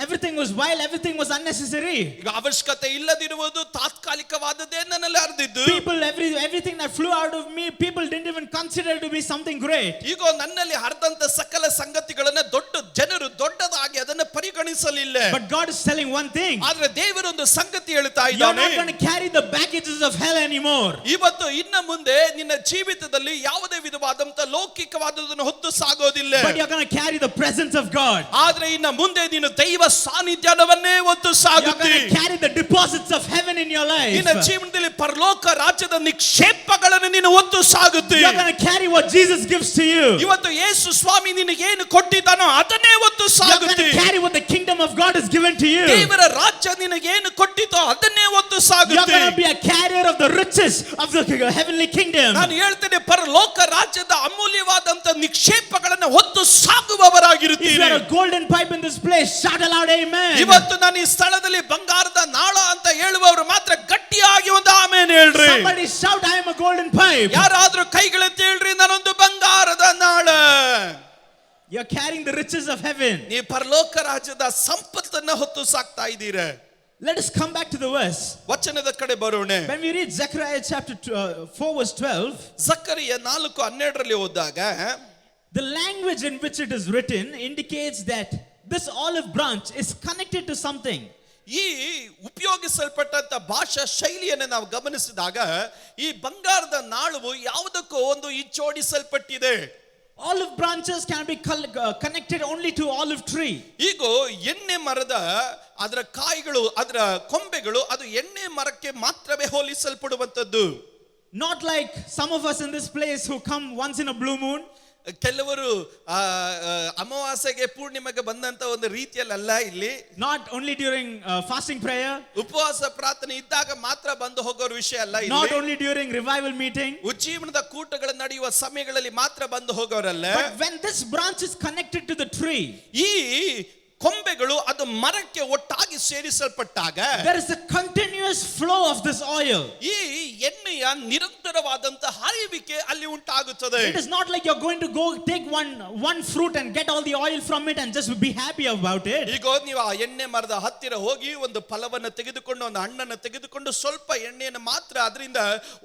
Everything was vile, everything was unnecessary. ಈಗ ಅವಶ್ಯಕತೆ ಇಲ್ಲದಿರುವುದು, ತಾತ್ಕಾಲಿಕವಾದದ್ದೇ ನನ್ನಲ್ಲಿ ಹರಿದಿದ್ದು. People, everything that flew out of me, people didn't even consider to be something great. ಈಗ ನನ್ನಲ್ಲಿ ಹರಿದಂತ ಸಕಲ ಸಂಗತಿಗಳನ್ನ ಜನರು ದೊಡ್ಡದಾಗಿ ಅದನ್ನು ಪರಿಗಣಿಸಲಿಲ್ಲ. But God is telling one thing. ಆದ್ರೆ ದೇವರು ಒಂದು ಸಂಗತಿ ಹೇಳ್ತಾ You're ಇದ್ದಾನೆ, not going to carry the baggages of hell anymore. ಇವತ್ತು ಇನ್ನ ಮುಂದೆ ನಿನ್ನ ಜೀವಿತದಲ್ಲಿ ಯಾವುದೇ ವಿಧವಾದಂತ ಲೌಕಿಕವಾದದನ್ನು ಹೊತ್ತು ಸಾಗೋದಿಲ್ಲ. But you're going to carry the presence of God. ಆದ್ರೆ ಇನ್ನ ಮುಂದೆ ನೀನು ದೈವ ಸಾನ್ನಿಧ್ಯವನ್ನೇ ಹೊತ್ತು You're ಸಾಗುತ್ತಿ. going to carry the deposits of heaven in your life. ನಿನ್ನ ಜೀವನದಲ್ಲಿ ಪರಲೋಕ ರಾಜ್ಯದ ನಿಕ್ಷೇಪಗಳನ್ನು ನೀನು ಹೊತ್ತು ಸಾಗುತ್ತಿ. You're going to carry what Jesus gives to you. ಇವತ್ತು ಯೇಸು ಸ್ವಾಮಿ ನಿನಗೆ ಏನು ಕೊಟ್ಟಿದ್ದಾನೋ ಅದನ್ನೇ ಹೊತ್ತು You're going ಸಾಗುತ್ತಿ. to carry what the kingdom of God has given to you. ದೇವರ ರಾಜ್ಯ ನಿನಗೆ ಏನು ಕೊಟ್ಟಿತೋ ಅದನ್ನೇ ಹೊತ್ತು You're ಸಾಗುತ್ತಿ. going to be a carrier of the riches of the heavenly kingdom. ನಾನು ಹೇಳ್ತೇನೆ, ಪರಲೋಕ ರಾಜ್ಯದ ಅಮೂಲ್ಯವಾದಂತ ನಿಕ್ಷೇಪಗಳನ್ನು ಹೊತ್ತು ಸಾಗುವವರಾಗಿರುತ್ತೀರಿ. If you are a golden pipe in this place, shout aloud amen. ಇವತ್ತು ನಾನು ಈ ಸ್ಥಳದಲ್ಲಿ ಬಂಗಾರದ ನಾಳ ಅಂತ ಹೇಳುವವರು ಮಾತ್ರ ಗಟ್ಟಿಯಾಗಿ ಒಂದು ಆಮೆನ್ ಹೇಳ್ರಿ. Somebody shout, I am a golden pipe. ಯಾರಾದ್ರೂ ಕೈಗಳೆತ್ತಿ ಹೇಳ್ರಿ, ನಾನೊಂದು ಬಂಗಾರದ ನಾಳ. You're carrying the riches of heaven. ನೀವು ಪರಲೋಕ ರಾಜ್ಯದ ಸಂಪತ್ತನ್ನ ಹೊತ್ತು ಸಾಕ್ತಾ ಇದ್ದೀರಾ. Let us come back to the verse. ವಚನದ ಕಡೆ ಬರೋಣ. When we read Zechariah chapter 4 verse 12, ಜಕರಿಯ 4:12 ಓದಿದಾಗ, the language in which it is written indicates that this olive branch is connected to something. ಈ ಉಪಯೋಗಿಸಲ್ಪಟ್ಟಂತ ಭಾಷಾ ಶೈಲಿಯನ್ನು ನಾವು ಗಮನಿಸಿದಾಗ ಈ ಬಂಗಾರದ ನಾಳುವು ಯಾವುದಕ್ಕೋ ಒಂದು ಇಚ್ಚೋಡಿಸಲ್ಪಟ್ಟಿದೆ. Olive branches can be connected only to olive tree. ಈಗ ಎಣ್ಣೆ ಮರದ ಅದರ ಕಾಯಿಗಳು, ಅದರ ಕೊಂಬೆಗಳು ಅದು ಎಣ್ಣೆ ಮರಕ್ಕೆ ಮಾತ್ರವೇ ಹೋಲಿಸಲ್ಪಡುವಂತದ್ದು. Not like some of us in this place who come once in a blue moon. ಕೆಲವರು ಅಮಾವಾಸ್ಯೆಗೆ ಪೂರ್ಣಿಮೆಗೆ ಬಂದಂತ ಒಂದು ರೀತಿಯಲ್ಲಿ ಅಲ್ಲ ಇಲ್ಲಿ. Not only during fasting prayer. ಉಪವಾಸ ಪ್ರಾರ್ಥನೆ ಇದ್ದಾಗ ಮಾತ್ರ ಬಂದು ಹೋಗೋರ ವಿಷಯ ಅಲ್ಲ ಇಲ್ಲಿ. Not only during revival meeting. ಉಜ್ಜೀವನದ ಕೂಟಗಳು ನಡೆಯುವ ಸಮಯಗಳಲ್ಲಿ ಮಾತ್ರ ಬಂದು ಹೋಗೋರಲ್ಲ. But when this branch is connected to the tree, ಈ ಕೊಂಬೆಗಳು ಅದು ಮರಕ್ಕೆ ಒಟ್ಟಾಗಿ ಸೇರಿಸಲ್ಪಟ್ಟಾಗ there is a continuous flow of this oil. ಈ ಎಣ್ಣೆಯ ನಿರಂತರವಾದಂತ ಹರಿಯುವಿಕೆ ಅಲ್ಲಿ ಉಂಟಾಗುತ್ತದೆ. It is not like you're going to go take one fruit and get all the oil from it and just be happy about it. ಈಗ ನೀವು ಆ ಎಣ್ಣೆ ಮರದ ಹತ್ತಿರ ಹೋಗಿ ಒಂದು ಫಲವನ್ನು ತೆಗೆದುಕೊಂಡು ಒಂದು ಹಣ್ಣನ್ನು ತೆಗೆದುಕೊಂಡು ಸ್ವಲ್ಪ ಎಣ್ಣೆಯನ್ನು ಮಾತ್ರ ಅದರಿಂದ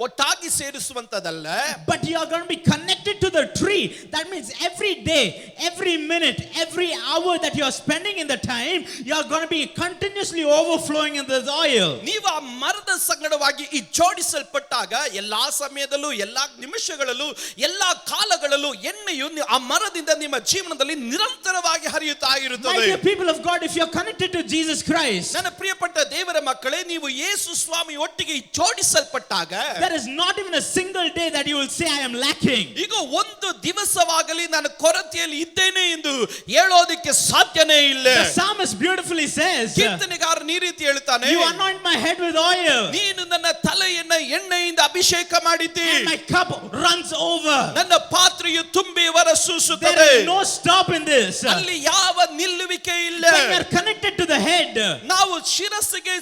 ಒಟ್ಟಾಗಿ ಸೇರಿಸುವಂತದಲ್ಲ. But you are going to be connected to the tree. That means every day, every minute, every hour that you are spending in the time, you are going to be continuously overflowing in this oil. ನೀವು ಆ ಮರದ ಸಂಗಡವಾಗಿ ಈ ಜೋಡಿಸಲ್ಪಟ್ಟಾಗ ಎಲ್ಲಾ ಸಮಯದಲ್ಲೂ ಎಲ್ಲಾ ನಿಮಿಷಗಳಲ್ಲೂ ಎಲ್ಲಾ ಕಾಲಗಳಲ್ಲೂ ಎಣ್ಣೆಯು ಆ ಮರದಿಂದ ನಿಮ್ಮ ಜೀವನದಲ್ಲಿ ನಿರಂತರವಾಗಿ ಹರಿಯುತ್ತಾ ಇರುತ್ತದೆ. My dear people of God, if you are connected to Jesus Christ, ನನ್ನ ಪ್ರಿಯಪಟ್ಟ ದೇವರ ಮಕ್ಕಳೇ, ನೀವು ಯೇಸು ಸ್ವಾಮಿ ಒಟ್ಟಿಗೆ ಜೋಡಿಸಲ್ಪಟ್ಟಾಗ there is not even a single day that you will say I am lacking. ಈಗ ಒಂದು ದಿವಸವಾಗಲಿ ನಾನು ಕೊರತೆಯಲ್ಲಿ ಇದ್ದೇನೆ ಎಂದು ಹೇಳೋದಕ್ಕೆ ಸಾಧ್ಯನೇ ಇಲ್ಲ. The psalmist beautifully says, ಕೀರ್ತನೆಗಾರನು ಈ ರೀತಿ ಹೇಳ್ತಾನೆ, you anoint my head with oil, ನೀನು ನನ್ನ ತಲೆಯನ್ನು ಎಣ್ಣೆಯಿಂದ ಅಭಿಷೇಕ ಮಾಡಿದ್ದೀ, and my cup runs over. ನನ್ನ ಪಾತ್ರೆಯು ತುಂಬಿ ಹೊರಸೂಸುತ್ತದೆ. There is no stop in this. ಅಲ್ಲಿ ಯಾವ ನಿಲ್ಲುವಿಕೆ ಇಲ್ಲ. When you are connected to the head, ನಾವು ಶಿರಸ್ಸಿಗೆ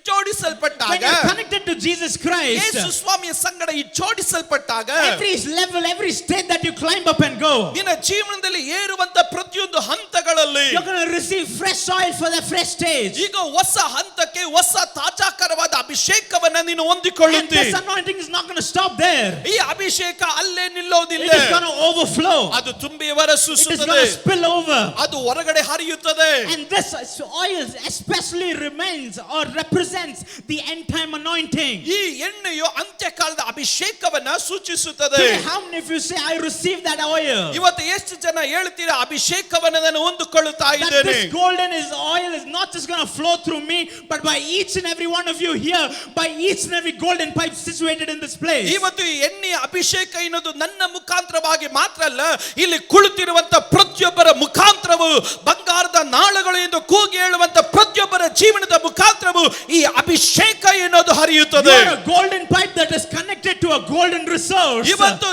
ಜೋಡಿಸಲ್ಪಟ್ಟಾಗ, when you are connected to Jesus Christ, ಯೇಸು ಸ್ವಾಮಿಯ ಸಂಗಡ ಜೋಡಿಸಲ್ಪಟ್ಟಾಗ, every level, every stage that you climb up and go, ನಿನ್ನ ಜೀವನದಲ್ಲಿ ಏರುವಂತ ಪ್ರತಿಯೊಂದು ಹಂತಗಳಲ್ಲಿ you're going to receive fresh oil for the fresh stage. ಈಗ ಹೊಸ ಹಂತಕ್ಕೆ ಹೊಸ ತಾಜಾಕರವಾದ ಅಭಿಷೇಕವನ್ನ ನೀನು ಹೊಂದಿಕೊಳ್ಳುತ್ತಿ. And this anointing is not going to stop there. ಈ ಅಭಿಷೇಕ ಅಲ್ಲೇ ನಿಲ್ಲೋದಿಲ್ಲ. It is going to overflow. ಅದು ತುಂಬಿ It is ಹೊರಸೂಸುತ್ತದೆ. going to spill over. ಅದು ಹೊರಗಡೆ ಹರಿಯುತ್ತದೆ. And this oil especially remains or represents the end time anointing. ಈ ಎಣ್ಣೆಯು ಅಂತ್ಯಕಾಲದ ಅಭಿಷೇಕವನ್ನ ಸೂಚಿಸುತ್ತದೆ. Today, how many of you say I receive that oil? ಇವತ್ತು ಎಷ್ಟು ಜನ ಹೇಳ್ತೀರಾ ಅಭಿಷೇಕವನ್ನ ನಾನು ಹೊಂದಿಕೊಳ್ಳುತ್ತಾ That ಇದ್ದೇನೆ. this golden oil is not just going to flow through me, but by each and every one of you here, by each and every golden pipe situated in this place. ಇವತ್ತು ಈ ಎಣ್ಣೆಯ ಅಭಿಷೇಕ ಎನ್ನುವುದು ನನ್ನ ಮುಖಾಂತರವಾಗಿ ಮಾತ್ರ ಅಲ್ಲ, ಇಲ್ಲಿ ಕುಳಿತಿರುವಂತ ಪ್ರತಿಯೊಬ್ಬರ ಮುಖಾಂತರವು ಬಂಗಾರದ ನಾಳಗಳು ಎಂದು ಕೂಗಿ ಹೇಳುವಂತ ಪ್ರತಿಯೊಬ್ಬರ ಜೀವನದ ಮುಖಾಂತರವು ಈ ಅಭಿಷೇಕ ಎನ್ನುವುದು ಹರಿಯುತ್ತದೆ. You are a golden pipe that is connected to a golden resource. ಇವತ್ತು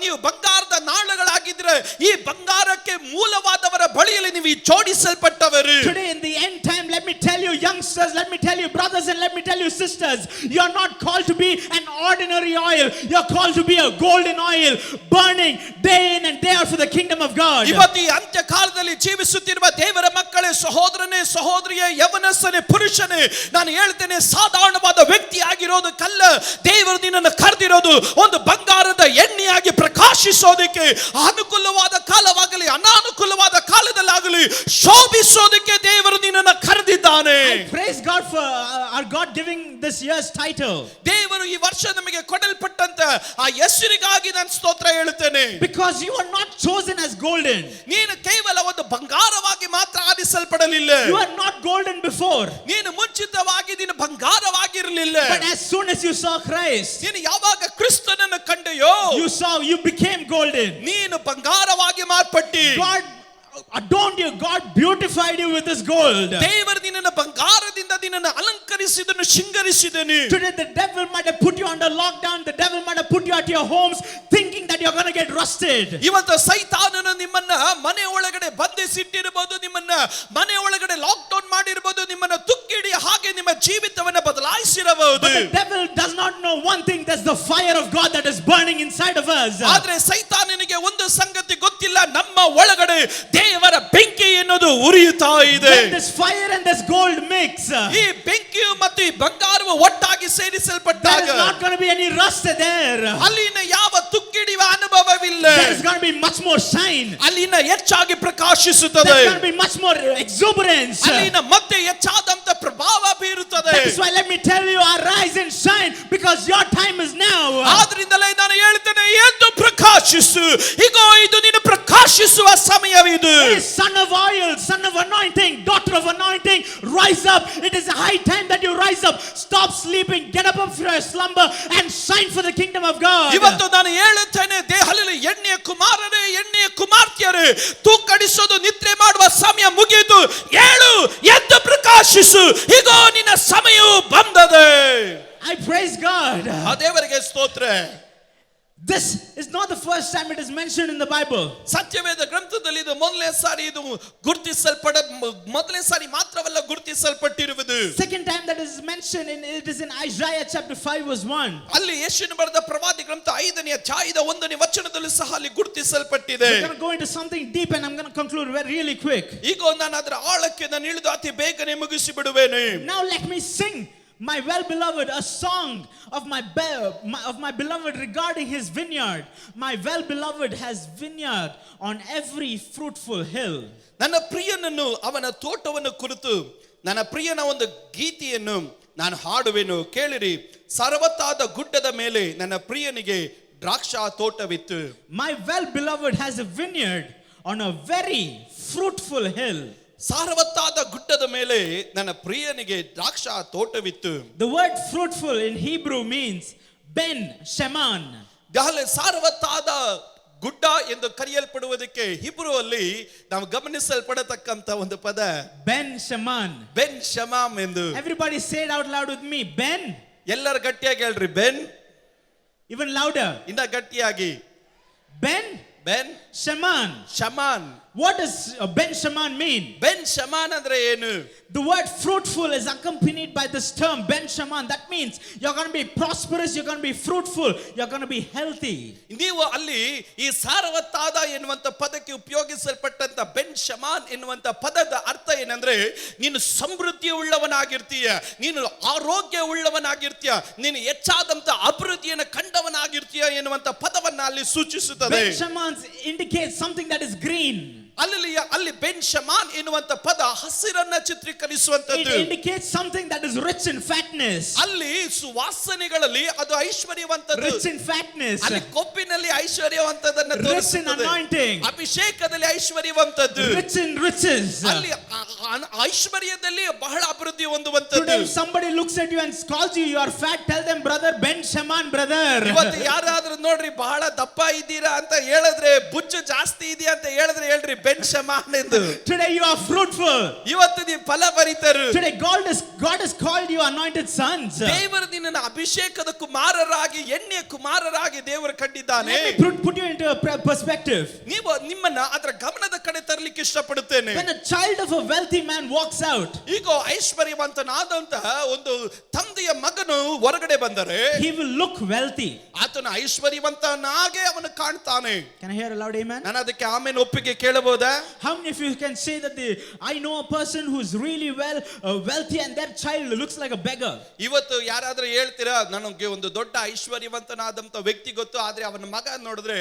ನೀವು ಬಂಗಾರದ ನಾಳಗಳಾಗಿದ್ರೆ ಈ ಬಂಗಾರಕ್ಕೆ ಮೂಲವಾದವರ ಬಳಿಯಲ್ಲಿ ನೀವು ಜೋಡಿಸಲ್ಪಟ್ಟವರು. Today in the end time, let me tell you youngsters, let me tell you brothers, and let me tell you sisters, you are not called to be an ordinary oil. You are called to be a golden oil, burning day in and day out for the kingdom of God. ಇವತ್ತು ಈ ಅಂತ್ಯ ಕಾಲದಲ್ಲಿ ಜೀವಿಸುತ್ತಿರುವ ದೇವರ ಮಕ್ಕಳೇ, ಸಹೋದರನೇ, ಸಹೋದರಿಯೇ, ಯವನಸ್ಥನೇ, ಪುರುಷನೇ, ನಾನು ಹೇಳ್ತೇನೆ, ಸಾಧಾರಣವಾದ ವ್ಯಕ್ತಿ ಆಗಿರೋದಕ್ಕಲ್ಲ ದೇವರು ನಿನ್ನನ್ನು ಕರೆದಿರೋದು. ಒಂದು ಬಂಗಾರದ ಎಣ್ಣೆಯಾಗಿ ಪ್ರಕಾಶಿಸೋದಕ್ಕೆ, ಅನುಕೂಲವಾದ ಕಾಲವಾಗಲಿ ಅನಾನುಕೂಲವಾದ ಕಾಲದಲ್ಲಾಗಲಿ ಶೋಭಿಸೋದಕ್ಕೆ ದೇವರು ನಿನ್ನನ್ನು ಕರೆದಿದ್ದಾನೆ. I praise God for our God giving this year's title. ದೇವರು ಈ ವರ್ಷ ನಮಗೆ ಕೊಡಲ್ಪಟ್ಟಂತ ಆ ಹೆಸರಿಗಾಗಿ ನಾನು ಸ್ತೋತ್ರ ಹೇಳುತ್ತೇನೆ. Because you are not chosen as golden. ನೀನು ಕೇವಲ ಒಂದು ಬಂಗಾರವಾಗಿ ಮಾತ್ರ ಆರಿಸಲ್ಪಡಲಿಲ್ಲ. You are not golden before. ನೀನು ಮುಂಚಿತವಾಗಿ ನೀನು ಬಂಗಾರವಾಗಿರಲಿಲ್ಲ. But as soon as you saw Christ, ನೀನು ಯಾವಾಗ ಕ್ರಿಸ್ತನನ್ನು ಕಂಡೆಯೋ you became golden. ನೀನು ಬಂಗಾರವಾಗಿ ಮಾರ್ಪಟ್ಟಿ. God adorned you. God beautified you with His gold. ದೇವರು ನಿನ್ನನ್ನು ಬಂಗಾರದಿಂದ ನಿನ್ನನ್ನು ಅಲಂಕರಿಸಿದನು, ಶೃಂಗರಿಸಿದನು. Today the devil might have put you under lockdown. The devil might have put you at your homes thinking that you're going to get rusted. ಇವತ್ತು ಸೈತಾನನು ನಿಮ್ಮನ್ನ ಮನೆ ಒಳಗಡೆ ಬಂಧಿಸಿಟ್ಟಿರಬಹುದು, ನಿಮ್ಮನ್ನ ಮನೆ ಒಳಗಡೆ ಲಾಕ್ ಡೌನ್ ಮಾಡಿರಬಹುದು, ನಿಮ್ಮನ್ನ ತುಕ್ಕಿಡಿ ಹಾಗೆ ನಿಮ್ಮ ಜೀವಿತವನ್ನ ಬದಲಾಯಿಸಿರಬಹುದು. But the devil does not know one thing, that's the fire of God that is burning inside of us. ಆದ್ರೆ ಸೈತಾನನಿಗೆ ಒಂದು ಸಂಗತಿ ಗೊತ್ತಿಲ್ಲ, ನಮ್ಮ ಒಳಗಡೆ ದೇವರ ಬೆಂಕಿ ಎನ್ನುವುದು ಉರಿಯುತ್ತಾ ಇದೆ. When this fire and this gold mix, ಈ ಬೆಂಕಿಯು ಮತ್ತು ಈ ಬಂಗಾರವು ಒಟ್ಟಾಗಿ there ಸೇರಿಸಲ್ಪಟ್ಟಾಗ is not going to be any rust there. ಅಲ್ಲಿನ ಯಾವ ತುಕ್ಕಿಡಿಯುವ ಅನುಭವವಿಲ್ಲ. There is going to be much more shine. ಅಲ್ಲಿನ ಹೆಚ್ಚಾಗಿ ಪ್ರಕಾಶಿಸುತ್ತದೆ. There is going to be much more exuberance. ಅಲ್ಲಿನ ಮತ್ತೆ ಹೆಚ್ಚಾದಂತ ಪ್ರಭಾವ ಬೀರುತ್ತದೆ. That is why let me tell you, arise and shine, because your time is now. ಆದ್ರಿಂದಲೇ ನಾನು ಹೇಳ್ತೇನೆ, ಎದ್ದು ಪ್ರಕಾಶಿಸು. ಈಗೋ ಇದು ನೀನು ಪ್ರಕಾಶಿಸುವ ಸಮಯವಿದು. Hey, son of oil, son of anointing, daughter of anointing, rise up. It is a high time that you rise up. Stop sleeping, get up from your slumber and shine for the kingdom of God. ಇವತ್ತು ನಾನು ಹೇಳುತ್ತೇನೆ, ದೇಹದಲ್ಲಿ ಎಣ್ಣೆಯ ಕುಮಾರನೇ, ಹೇಳಿದ್ದಾರೆ, ತೂಕಡಿಸೋದು ನಿದ್ರೆ ಮಾಡುವ ಸಮಯ ಮುಗಿಯಿತು, ಏಳು ಎದ್ದು ಪ್ರಕಾಶಿಸು, ಹೀಗೋ ನಿನ್ನ ಸಮಯವು ಬಂದದೆ. I praise God. ಆ ದೇವರಿಗೆ ಸ್ತೋತ್ರ. This is not the first time it is mentioned in the Bible. ಸತ್ಯವೇದ ಗ್ರಂಥದಲ್ಲಿ ಇದು ಮೊದಲನೇ ಸಾರಿ ಇದು ಮೊದಲನೇ ಸಾರಿ ಮಾತ್ರವಲ್ಲ ಗುರುತಿಸಲ್ಪಟ್ಟಿರುವುದು. Second time that is mentioned it is in Isaiah chapter 5 verse 1. ಅಲ್ಲಿ ಯೆಶಾಯನು ಬರೆದ ಪ್ರವಾದಿ ಗ್ರಂಥ 5ನೇ ಅಧ್ಯಾಯದ 1ನೇ ವಚನದಲ್ಲಿ ಸಹ ಅಲ್ಲಿ ಗುರುತಿಸಲ್ಪಟ್ಟಿದೆ. We're going to go into something deep and I'm going to conclude really quick. ಈಗ ನಾನು ಅದರ ಆಳಕ್ಕೆ ನಾನು ಇಳಿದು ಅತಿ ಬೇಗನೆ ಮುಗಿಸಿ ಬಿಡುವೆನು. Now let me sing my well-beloved a song of my beloved regarding his vineyard. My well-beloved has vineyard on every fruitful hill. ನನ್ನ ಪ್ರಿಯನನ್ನು ಅವನ ತೋಟವನ್ನು ಕುರಿತು ನನ್ನ ಪ್ರಿಯನ ಒಂದು ಗೀತೆಯನ್ನು ನಾನು ಹಾಡುವೆನು. ಕೇಳಿರಿ, ಸರ್ವತ್ತಾದ ಗುಡ್ಡದ ಮೇಲೆ ನನ್ನ ಪ್ರಿಯನಿಗೆ ದ್ರಾಕ್ಷಾ ತೋಟವಿತ್ತು. My well-beloved has a vineyard on a very fruitful hill. ಸಾರವತ್ತಾದ ಗುಡ್ಡದ ಮೇಲೆ ನನ್ನ ಪ್ರಿಯನಿಗೆ ದ್ರಾಕ್ಷಾ ತೋಟವಿತ್ತು. The word fruitful in Hebrew means ben sheman. ಸಾರವತ್ತಾದ ಗುಡ್ಡ ಎಂದು ಕರೆಯಲ್ಪಡುವುದಕ್ಕೆ ಹಿಬ್ರೂ ಅಲ್ಲಿ ನಾವು ಗಮನಿಸಲ್ಪಡತಕ್ಕಂತ ಒಂದು ಪದ ben sheman. ಬೆನ್ ಶಮಾಮ್ ಎಂದು. Everybody say it out loud with me. Ben. ಎಲ್ಲರೂ ಗಟ್ಟಿಯಾಗಿ ಹೇಳ್ರಿ, ಬೆನ್. Even louder. ಇನ್ನ ಗಟ್ಟಿಯಾಗಿ. Ben. Ben sheman. ಶಮಾನ್. What does ben sheman mean? ಬೆನ್ ಶಮಾನ್ ಅಂದ್ರೆ ಏನು? The word fruitful is accompanied by this term ben sheman. That means you're going to be prosperous, you're going to be fruitful, you're going to be healthy. ನೀವು ಅಲ್ಲಿ ಈ ಸಾರವತ್ತಾದ ಎನ್ನುವಂತ ಪದಕ್ಕೆ ಉಪಯೋಗಿಸಲ್ಪಟ್ಟಂತ ಬೆನ್ ಶಮಾನ್ ಎನ್ನುವಂತ ಪದದ ಅರ್ಥ ಏನಂದ್ರೆ, ನೀನು ಸಮೃದ್ಧಿ ಉಳ್ಳವನಾಗಿರ್ತೀಯ, ನೀನು ಆರೋಗ್ಯ ಉಳ್ಳವನಾಗಿರ್ತೀಯ, ನೀನು ಹೆಚ್ಚಾದಂತ ಅಭಿವೃದ್ಧಿಯನ್ನು ಕಂಡವನಾಗಿರ್ತೀಯ ಎನ್ನುವಂತ ಪದವನ್ನ ಅಲ್ಲಿ ಸೂಚಿಸುತ್ತದೆ. Ben sheman indicates something that is green. ಅಲ್ಲಿ ಬೆನ್ ಶಮಾನ್ ಎನ್ನುವಂತ ಪದ ಹಸಿರನ್ನ ಚಿತ್ರೀಕರಿಸುವಂತದ್ದು. It indicates something that is rich in fatness. ಅಲ್ಲಿ ಸುವಾಸನೆಗಳಲ್ಲಿ ಅದು ಐಶ್ವರ್ಯವಂತದ್ದು. Rich in fatness. ಅಲ್ಲಿ ಕೊಬ್ಬಿನಲ್ಲಿ ಐಶ್ವರ್ಯವಂತದನ್ನ ತೋರಿಸುತ್ತದೆ. Rich in anointing. ಅಭಿಷೇಕದಲ್ಲಿ ಐಶ್ವರ್ಯವಂತದ್ದು. Rich in riches. ಅಲ್ಲಿ ಐಶ್ವರ್ಯದಲ್ಲಿ ಬಹಳ ಅಭಿವೃದ್ಧಿ ಹೊಂದುವಂತದ್ದು. Today if somebody looks at you and calls you are fat, tell them brother ben sheman brother. ಇವತ್ತು ಯಾರಾದ್ರೂ ನೋಡ್ರಿ ಬಹಳ ದಪ್ಪ ಇದ್ದೀರಾ ಅಂತ ಹೇಳಿದ್ರೆ, ಬುಚ್ಚು ಜಾಸ್ತಿ ಇದೆಯಾ ಅಂತ ಹೇಳಿದ್ರೆ ಹೇಳ್ರಿ ಬೆನ್ ಶಮಾನ್ ಎಂದು. Today you are fruitful. ಇವತ್ತು ನೀವು ಫಲಭರಿತರು. Today God has called you anointed sons. ದೇವರು ನಿನ್ನನ್ನು ಅಭಿಷೇಕದ ಕುಮಾರರಾಗಿ, ಎಣ್ಣೆಯ ಕುಮಾರರಾಗಿ ದೇವರು ಕಂಡಿದ್ದಾನೆ. Let me put you into a perspective. ನೀವು ನಿಮ್ಮನ್ನ ಅದರ ಗಮನದ ಕಡೆ ತರಲಿಕ್ಕೆ ಇಷ್ಟಪಡುತ್ತೇನೆ. When a child of a wealthy man walks out, ಈಗ ಐಶ್ವರ್ಯವಂತನಾದಂತಹ ಒಂದು ತಂದೆಯ ಮಗನು ಹೊರಗಡೆ ಬಂದರೆ he will look wealthy. ಆತನ ಐಶ್ವರ್ಯವಂತನಾಗೆ ಅವನು ಕಾಣ್ತಾನೆ. Can I hear a loud amen? ನಾನು ಅದಕ್ಕೆ ಆಮೇಲೆ ಒಪ್ಪಿಗೆ ಕೇಳಬಹುದಾ? How many of you can say that I know a person who's really wealthy and their child looks like a beggar? ಇವತ್ತು ಯಾರಾದ್ರೂ ಹೇಳ್ತೀರಾ, ನನಗೆ ಒಂದು ದೊಡ್ಡ ಐಶ್ವರ್ಯವಂತನಾದಂತ ವ್ಯಕ್ತಿ ಗೊತ್ತು, ಆದ್ರೆ ಅವನ ಮಗ ನೋಡಿದ್ರೆ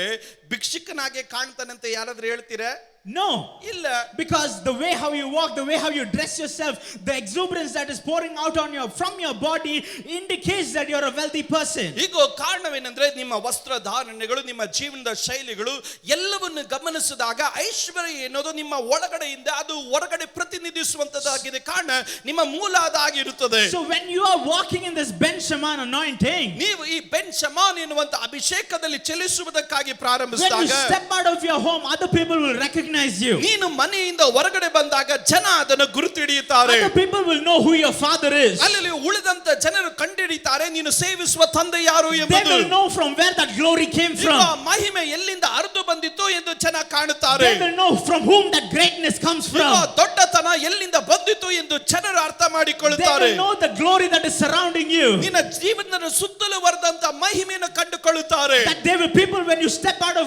ಭಿಕ್ಷುಕನಾಗೆ ಕಾಣ್ತಾನೆ ಅಂತ ಯಾರಾದ್ರೂ ಹೇಳ್ತೀರಾ? No. ಇಲ್ಲ. Because the way how you walk, the way how you dress yourself, the exuberance that is pouring out from your body indicates that you're a wealthy person. ಈಗ ಕಾರಣವೇನೆಂದ್ರೆ ನಿಮ್ಮ ವಸ್ತ್ರಧಾರಣೆಗಳು, ನಿಮ್ಮ ಜೀವನದ ಶೈಲಿಗಳು ಎಲ್ಲವನ್ನು ಗಮನಿಸಿದಾಗ ಐಶ್ವರ್ಯ ಎನ್ನುವುದು ನಿಮ್ಮ ಒಳಗಡೆಯಿಂದ ಅದು ಹೊರಗಡೆ ಪ್ರತಿನಿಧಿಸುವಂತದ್ದಾಗಿದೆ. ಕಾರಣ ನಿಮ್ಮ ಮೂಲ ಅದಾಗಿರುತ್ತದೆ. So when you are walking in this ben sheman anointing, ನೀವು ಈ ಬೆನ್ ಶಮಾನ್ ಎನ್ನುವಂತ ಅಭಿಷೇಕದಲ್ಲಿ ಚಲಿಸುವುದಕ್ಕಾಗಿ when ಪ್ರಾರಂಭಿಸಿದಾಗ, you step out of your home, other people will recognize you. ನೀನು ಮನೆಯಿಂದ ಹೊರಗಡೆ ಬಂದಾಗ ಜನ ಅದನ್ನು ಗುರುತಿಡಿಯುತ್ತಾರೆ. Other people will know who your father is. ಅಲ್ಲಿ ಉಳಿದಂತ ಜನರು ಕಂಡುಹಿಡಿತಾರೆ ನೀನು ಸೇವಿಸುವ ತಂದೆ ಯಾರು They ಎಂಬುದು. will know from where that glory came from. ಮಹಿಮೆ ಎಲ್ಲಿಂದ ಹರಿದು ಬಂದಿತ್ತು ಎಂದು ಜನ ಕಾಣುತ್ತಾರೆ. They will know from whom that greatness comes from. ದೊಡ್ಡತನ ಎಲ್ಲಿಂದ ಬಂದಿತ್ತು ಎಂದು ಜನರು ಅರ್ಥ They ಮಾಡಿಕೊಳ್ಳುತ್ತಾರೆ. will know the glory that is surrounding you. ನಿನ್ನ ಜೀವನದ ಸುತ್ತಲೂ ಬರೆದಂತ ಮಹಿಮೆಯನ್ನು ಕಂಡುಕೊಳ್ಳುತ್ತಾರೆ. That they will people when you step out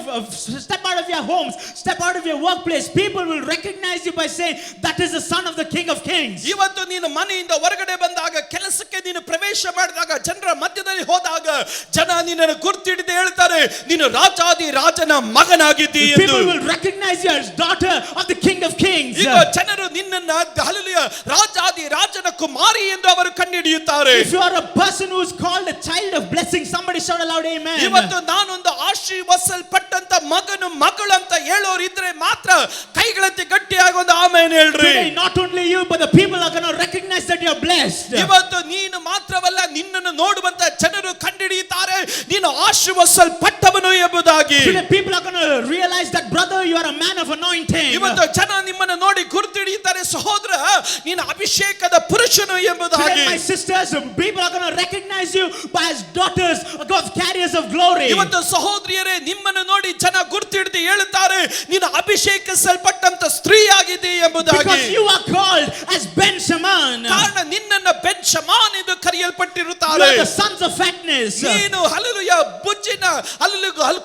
of your homes, step out of your workplace, people will recognize you by saying that is the son of the King of Kings. ಇವತ್ತು ನೀನು ಮನೆಯಿಂದ ಹೊರಗಡೆ ಬಂದಾಗ, ಕೆಲಸಕ್ಕೆ ನೀನು ಪ್ರವೇಶ ಮಾಡಿದಾಗ, ಜನರ ಮಧ್ಯದಲ್ಲಿ ಹೋದಾಗ ಜನ ನಿನ್ನನ್ನು ಗುರುತಿಡಿದು ಹೇಳ್ತಾರೆ ನೀನು ರಾಜಾದಿ ರಾಜನ ಮಗನಾಗಿದ್ದೀ ಎಂದು. People will recognize you as daughter of the King of Kings. ಈಗ ಜನರು ನಿನ್ನನ್ನು ಹಲ್ಲೆಲೂಯಾ ರಾಜಾದಿ ರಾಜನ ಕುಮಾರಿ ಎಂದು ಅವರು ಕಂಡುಹಿಡಿಯುತ್ತಾರೆ. If you are a person who is called a child of blessing, somebody shout aloud amen. ಇವತ್ತು ನಾನೊಂದು ಆಶೀರ್ವದಿಸಲ್ಪಟ್ಟಂತ ಮಗನು ಮಗಳು ಅಂತ ಹೇಳೋರು ಇದ್ರೆ ಮಾತ್ರ ಕೈಗಳಂತೆ ಗಟ್ಟಿಯಾಗಿ ಒಂದು ಆಮೆನ್ ಹೇಳ್ರಿ. Today not only you but the people are going to recognize that you are blessed. ಇವತ್ತು ನೀನು ಮಾತ್ರವಲ್ಲ, ನಿನ್ನನ್ನು ನೋಡುವಂತ ಜನರು ಕಂಡುಹಿಡಿಯುತ್ತಾರೆ ನೀನು ಆಶೀರ್ವದಿಸಲ್ಪಟ್ಟವನು ಎಂಬುದಾಗಿ. Today people are going to realize that brother you are a man of anointing. ಇವತ್ತು ಜನ ನಿಮ್ಮನ್ನು ನೋಡಿ ಗುರುತಿಡಿಯುತ್ತಾರೆ, ಸಹೋದರ ನೀನು ಅಭಿಷೇಕದ ಪುರುಷನು ಎಂಬುದಾಗಿ. Today, my sisters, people are going to recognize you as daughters of carriers of glory. ಇವತ್ತು ಸಹೋದರಿಯರೇ ನಿಮ್ಮನ್ನು ನೋಡಿ ಜನ ಗುರುತಿಡಿದು ಹೇಳುತ್ತಾರೆ ನೀನು ಅಭಿಷೇಕಿಸಲ್ಪಟ್ಟಂತ ಸ್ತ್ರೀಯಾಗಿದೆ ಎಂಬುದಾಗಿ. Because you are called as Ben Shaman. ಕಾರಣ ನಿನ್ನನ್ನು ಬೆನ್ ಶಮಾನ್ ಎಂದು You ಕರೆಯಲ್ಪಟ್ಟಿರುತ್ತಾರೆ. are the sons of fatness. ನೀನು ಹಲ್ಲೆಲೂಯಾ ಬುಜ್ಜಿನ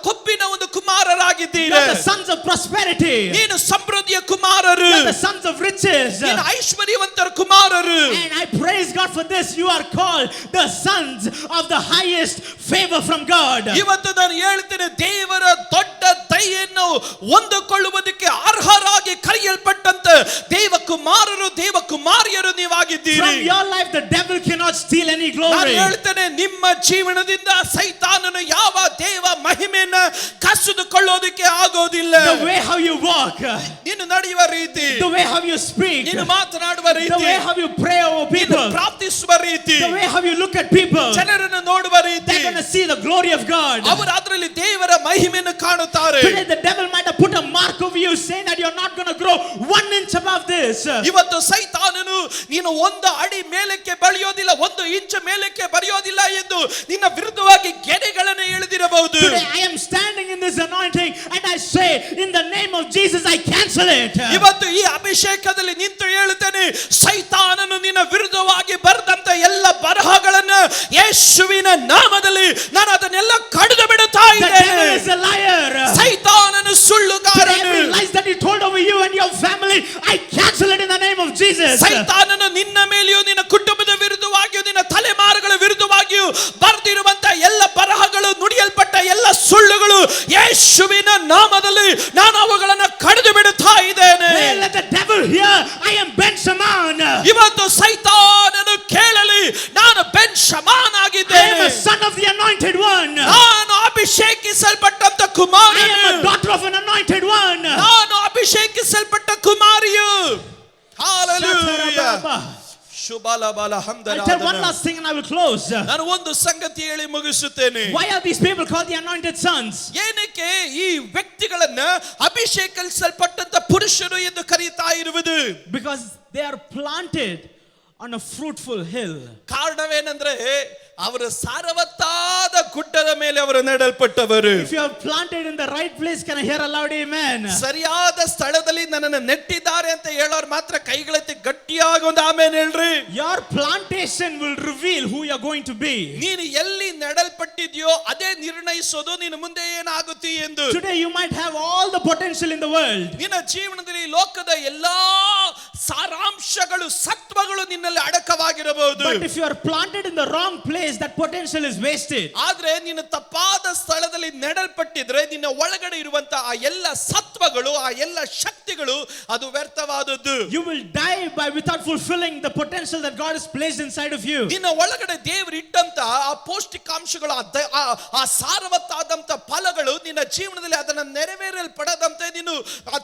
ಕೊಬ್ಬಿನ ಒಂದು ಕುಮಾರರಾಗಿದ್ದೀರಿ. You are the sons of prosperity. ನೀನು ಸಮೃದ್ಧಿಯ ಕುಮಾರರು. You are the sons of riches. ನೀನು ಐಶ್ವರ್ಯವಂತರ ಕುಮಾರರು. And I praise God for this. You are called the sons of the highest favor from God. ಇವತ್ತು ನಾನು ಹೇಳ್ತೇನೆ, ದೇವರ ದೊಡ್ಡ ದಯೆಯನ್ನು ಹೊಂದಿಕೊಳ್ಳುವುದಕ್ಕೆ ಅರ್ಹರಾಗಿ ಕರೆಯಲ್ಪಟ್ಟಂತ ದೇವಕುಮಾರರು ದೇವಕುಮಾರಿಯರು ನೀವಾಗಿದ್ದೀರಿ. From your life the devil cannot steal any ನಾನು glory. ಹೇಳ್ತೇನೆ, ನಿಮ್ಮ ಜೀವನದಿಂದ ಸೈತಾನನು ಯಾವ ದೇವ ಮಹಿಮೆಯನ್ನು ಕಸಿದುಕೊಳ್ಳೋದಕ್ಕೆ ಆಗೋದಿಲ್ಲ. The way how you walk, ನೀನು ನಡೆಯುವ ರೀತಿ, the way how you speak, ನೀನು ಮಾತನಾಡುವ the ರೀತಿ, way how you pray over ನೀನು people, ಪ್ರಾರ್ಥಿಸುವ ರೀತಿ, the way how you look at people, ಜನರನ್ನು ನೋಡುವ ರೀತಿ, they're going to see the glory of God. ಅವರು ಅದರಲ್ಲಿ ದೇವರ ಮಹಿಮೆಯನ್ನು ಕಾಣುತ್ತಾರೆ. Today the devil might have put a mark over you saying that you're not going to grow 1 inch above this. ಇವತ್ತು ಸೈತಾನನು ನೀನು 1 ಅಡಿ ಮೇಲಕ್ಕೆ ಬೆಳೆಯೋದಿಲ್ಲ, 1 ಇಂಚು ಮೇಲಕ್ಕೆ ಬರೆಯೋದಿಲ್ಲ ಎಂದು ನಿನ್ನ ವಿರುದ್ಧವಾಗಿ ಗೆರೆಗಳನ್ನು ಎಳೆದಿರಬಹುದು. Today I am standing in this anointing and I say in the name of Jesus I cancel it. ಇವತ್ತು ಈ ಅಭಿಷೇಕದಲ್ಲಿ ನಿಂತು ಹೇಳುತ್ತೇನೆ, ಸೈತಾನನು ನಿನ್ನ ವಿರುದ್ಧವಾಗಿ ಬರೆದಂತ ಎಲ್ಲ ಬರಹಗಳನ್ನು ಯೇಸುವಿನ ನಾಮದಲ್ಲಿ ನಾನು ಅದನ್ನೆಲ್ಲ ಕಡಿದು ಬಿಡುತ್ತಾ The devil ಇದ್ದೇನೆ. is a liar. ಸೈತಾನನು ಸುಳ್ಳುಗಾರನು. Every lies that he told over you and your family, I cancel it in the name of Jesus. ಸೈತಾನನು ನಿನ್ನ ಮೇಲೆಯೂ ನಿನ್ನ ಕುಟುಂಬದ ವಿರುದ್ಧವಾಗಿಯೂ ನಿನ್ನ ತಲೆಮಾರುಗಳ ವಿರುದ್ಧವಾಗಿಯೂ ಬರೆದಿರುವಂತ ಎಲ್ಲ ಬರಹಗಳು, ನುಡಿಯಲ್ಪಟ್ಟ ಎಲ್ಲ ಸುಳ್ಳುಗಳು ಯೇಸುವಿನ ನಾಮದಲ್ಲಿ ನಾನು ಅವುಗಳನ್ನು ಕಡಿದು ಬಿಡುತ್ತಾ ಇದ್ದೇನೆ. Hey, let the devil hear, I am Ben Shaman. ಇವತ್ತು ಸೈತಾನನು ಕೇಳಲಿ, ನಾನು ಬೆನ್ ಶಮಾನ್ I am ಆಗಿದ್ದೇನೆ. a son of the anointed one. ನಾನು ಅಭಿಷೇಕಿಸಲ್ಪಟ್ಟಂತ I ಕುಮಾರನು. am a daughter of an anointed one. ನಾನು ಅಭಿಷೇಕಿಸಲ್ಪಟ್ಟ ಕುಮಾರಿಯು. ಹಲ್ಲೆಲೂಯಾ. ಶುಭಲಬಲ I'll tell one ಹಂದರಾಧನ. last thing and I will close. ನಾನು ಒಂದು ಸಂಗತಿ ಹೇಳಿ ಮುಗಿಸುತ್ತೇನೆ. Why are these people called the anointed sons? ಏನಕ್ಕೆ ಈ ವ್ಯಕ್ತಿಗಳನ್ನ ಅಭಿಷೇಕಿಸಲ್ಪಟ್ಟಂತ ಪುರುಷರು ಎಂದು ಕರೆಯುತ್ತಾ ಇರುವುದು? Because they are planted on a fruitful hill. ಕಾರಣವೇನೆಂದ್ರೆ ಅವರು ಸಾರವತ್ತಾದ ಗುಡ್ಡದ ಮೇಲೆ ಅವರು ನೆಡಲ್ಪಟ್ಟವರು. If you are planted in the right place, can I hear a loud amen? ಸರಿಯಾದ ಸ್ಥಳದಲ್ಲಿ ನನ್ನನ್ನು ನೆಟ್ಟಿದ್ದಾರೆ ಅಂತ ಹೇಳೋರು ಮಾತ್ರ ಕೈಗಳೆತ್ತಿ ಗಟ್ಟಿಯಾಗಿ ಒಂದು ಆಮೇನ್ ಹೇಳ್ರಿ. Your plantation will reveal who you are going to be. ನೀನು ಎಲ್ಲಿ ನೆಡಲ್ಪಟ್ಟಿದ್ಯೋ ಅದೇ ನಿರ್ಣಯಿಸೋದು ನೀನು ಮುಂದೆ ಏನಾಗುತ್ತಿ ಎಂದು. Today you might have all the potential in the world. ನಿನ್ನ ಜೀವನದಲ್ಲಿ ಲೋಕದ ಎಲ್ಲಾ ಸಾರಾಂಶಗಳು ಸತ್ವಗಳು ನಿನ್ನಲ್ಲಿ ಅಡಕವಾಗಿರಬಹುದು. But if you are planted in the wrong place, that potential is wasted. ಆದ್ರೆ ನೀನು ತಪ್ಪಾದ ಸ್ಥಳದಲ್ಲಿ ನೆಡಲ್ಪಟ್ಟಿದ್ರೆ ನಿನ್ನ ಒಳಗಡೆ ಇರುವಂತ ಆ ಎಲ್ಲ ಸತ್ವಗಳು, ಆ ಎಲ್ಲ ಶಕ್ತಿಗಳು ಅದು ವ್ಯರ್ಥವಾದದ್ದು. You will die without fulfilling the potential that God has placed inside of you. ನಿನ್ನ ಒಳಗಡೆ ದೇವರು ಇಟ್ಟಂತ ಆ ಪೌಷ್ಟಿಕಾಂಶಗಳು, ಆ ಸಾರವತ್ತಾದಂತ ಫಲಗಳು ನಿನ್ನ ಜೀವನದಲ್ಲಿ ಅದನ್ನ ನೆರವೇರಲ್ಪಡದಂತೆ ನೀನು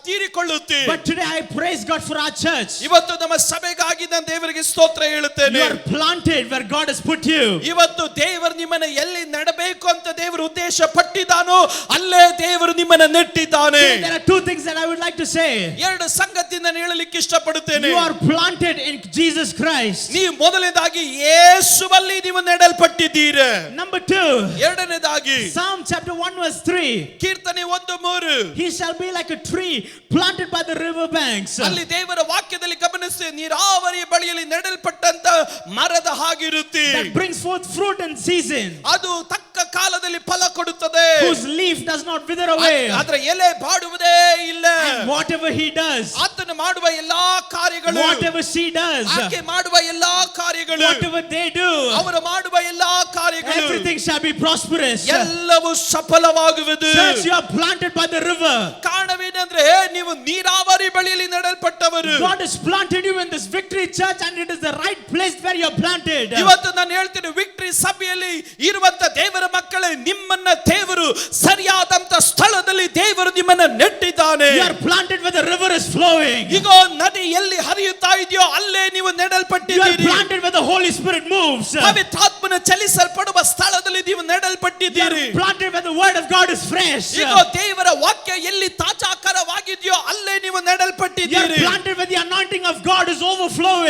ತೀರಿಕೊಳ್ಳುತ್ತಿ. But today I praise God for our church. ಇವತ್ತು ನಮ್ಮ ಸಭೆಗಾಗಿ ನಾನು ದೇವರಿಗೆ ಸ್ತೋತ್ರ ಹೇಳುತ್ತೇನೆ. You are planted where God has put you. ಇವತ್ತು ದೇವರು ನಿಮ್ಮನ್ನ ಎಲ್ಲಿ ನೆಡಬೇಕು ಅಂತ ದೇವರು ಉದ್ದೇಶ ಪಟ್ಟಿದ್ದಾನೋ ಅಲ್ಲೇ ದೇವರು ನಿಮ್ಮನ್ನ ನೆಟ್ಟಿದ್ದಾನೆ. There are 2 things that I would like to say. 2 ಸಂಗತಿ ನಾನು ಹೇಳಲಿಕ್ಕೆ ಇಷ್ಟಪಡುತ್ತೇನೆ. You are planted in Jesus Christ. ನೀವು ಮೊದಲನೇದಾಗಿ ಯೇಸುವಲ್ಲಿ ನೀವು ನೆಡಲ್ಪಟ್ಟಿದ್ದೀರಿ. Number 2, ಎರಡನೇದಾಗಿ Psalm chapter 1 verse 3. ಕೀರ್ತನೆ 1:3. He shall be like a tree planted by the river banks. ಅಲ್ಲಿ ದೇವರ ವಾಕ್ಯದಲ್ಲಿ ಗಮನಿಸಿ, ನೀರಾವರಿ ಬಳಿಯಲ್ಲಿ ನೆಡಲ್ಪಟ್ಟಂತ ಮರದ ಹಾಗಿರುತ್ತೆ. That brings forth fruit in season. ಅದು ತಕ್ಕ ಕಾಲದಲ್ಲಿ ಫಲ ಕೊಡುತ್ತದೆ. Whose leaf does not wither away. ಅದರ ಎಲೆ ಬಾಡುವುದೇ ಇಲ್ಲ. And whatever he does, ಆತನು ಮಾಡುವ ಎಲ್ಲಾ ಕಾರ್ಯಗಳು, whatever she does, ಆಕೆ ಮಾಡುವ ಎಲ್ಲಾ ಕಾರ್ಯಗಳು, whatever they do, ಅವರು ಮಾಡುವ ಎಲ್ಲಾ ಕಾರ್ಯಗಳು, everything shall be prosperous. ಎಲ್ಲವೂ ಸಫಲವಾಗುವುದು. Church, you are planted by the river. ಕಾರಣವೇನೆಂದ್ರೆ ನೀವು ನೀರಾವರಿ ಬಳಿಯಲ್ಲಿ ನೆಡಲ್ಪಟ್ಟವರು. God has planted you in this Victory Church and it is the right place where you are planted. ಇವತ್ತು ನಾನು ಹೇಳ್ತೀನಿ, ವಿಕ್ಟರಿ ಸಭೆಯಲ್ಲಿ ಇರುವಂತ ದೇವರ ಮಕ್ಕಳೇ, ನಿಮ್ಮನ್ನ ದೇವರು ಸರಿಯಾದಂತ ಸ್ಥಳದಲ್ಲಿ ದೇವರು ನಿಮ್ಮನ್ನ ನೆಟ್ಟಿದ್ದಾನೆ. You are planted where the river is flowing. ಈಗ ನದಿ ಎಲ್ಲಿ ಹರಿಯುತ್ತಾ ಇದೆಯೋ ಅಲ್ಲೇ ನೀವು You are ನೆಡಲ್ಪಟ್ಟಿದ್ದೀರಿ. planted where the Holy Spirit moves. ಪವಿತ್ರಾತ್ಮನ ಚಲಿಸಲ್ಪಡುವ ಸ್ಥಳದಲ್ಲಿ ನೀವು You ನೆಡಲ್ಪಟ್ಟಿದ್ದೀರಿ. are planted where the word of God is fresh. ಈಗ ದೇವರ ವಾಕ್ಯ ಎಲ್ಲಿ ತಾಜಾಕರವಾಗಿ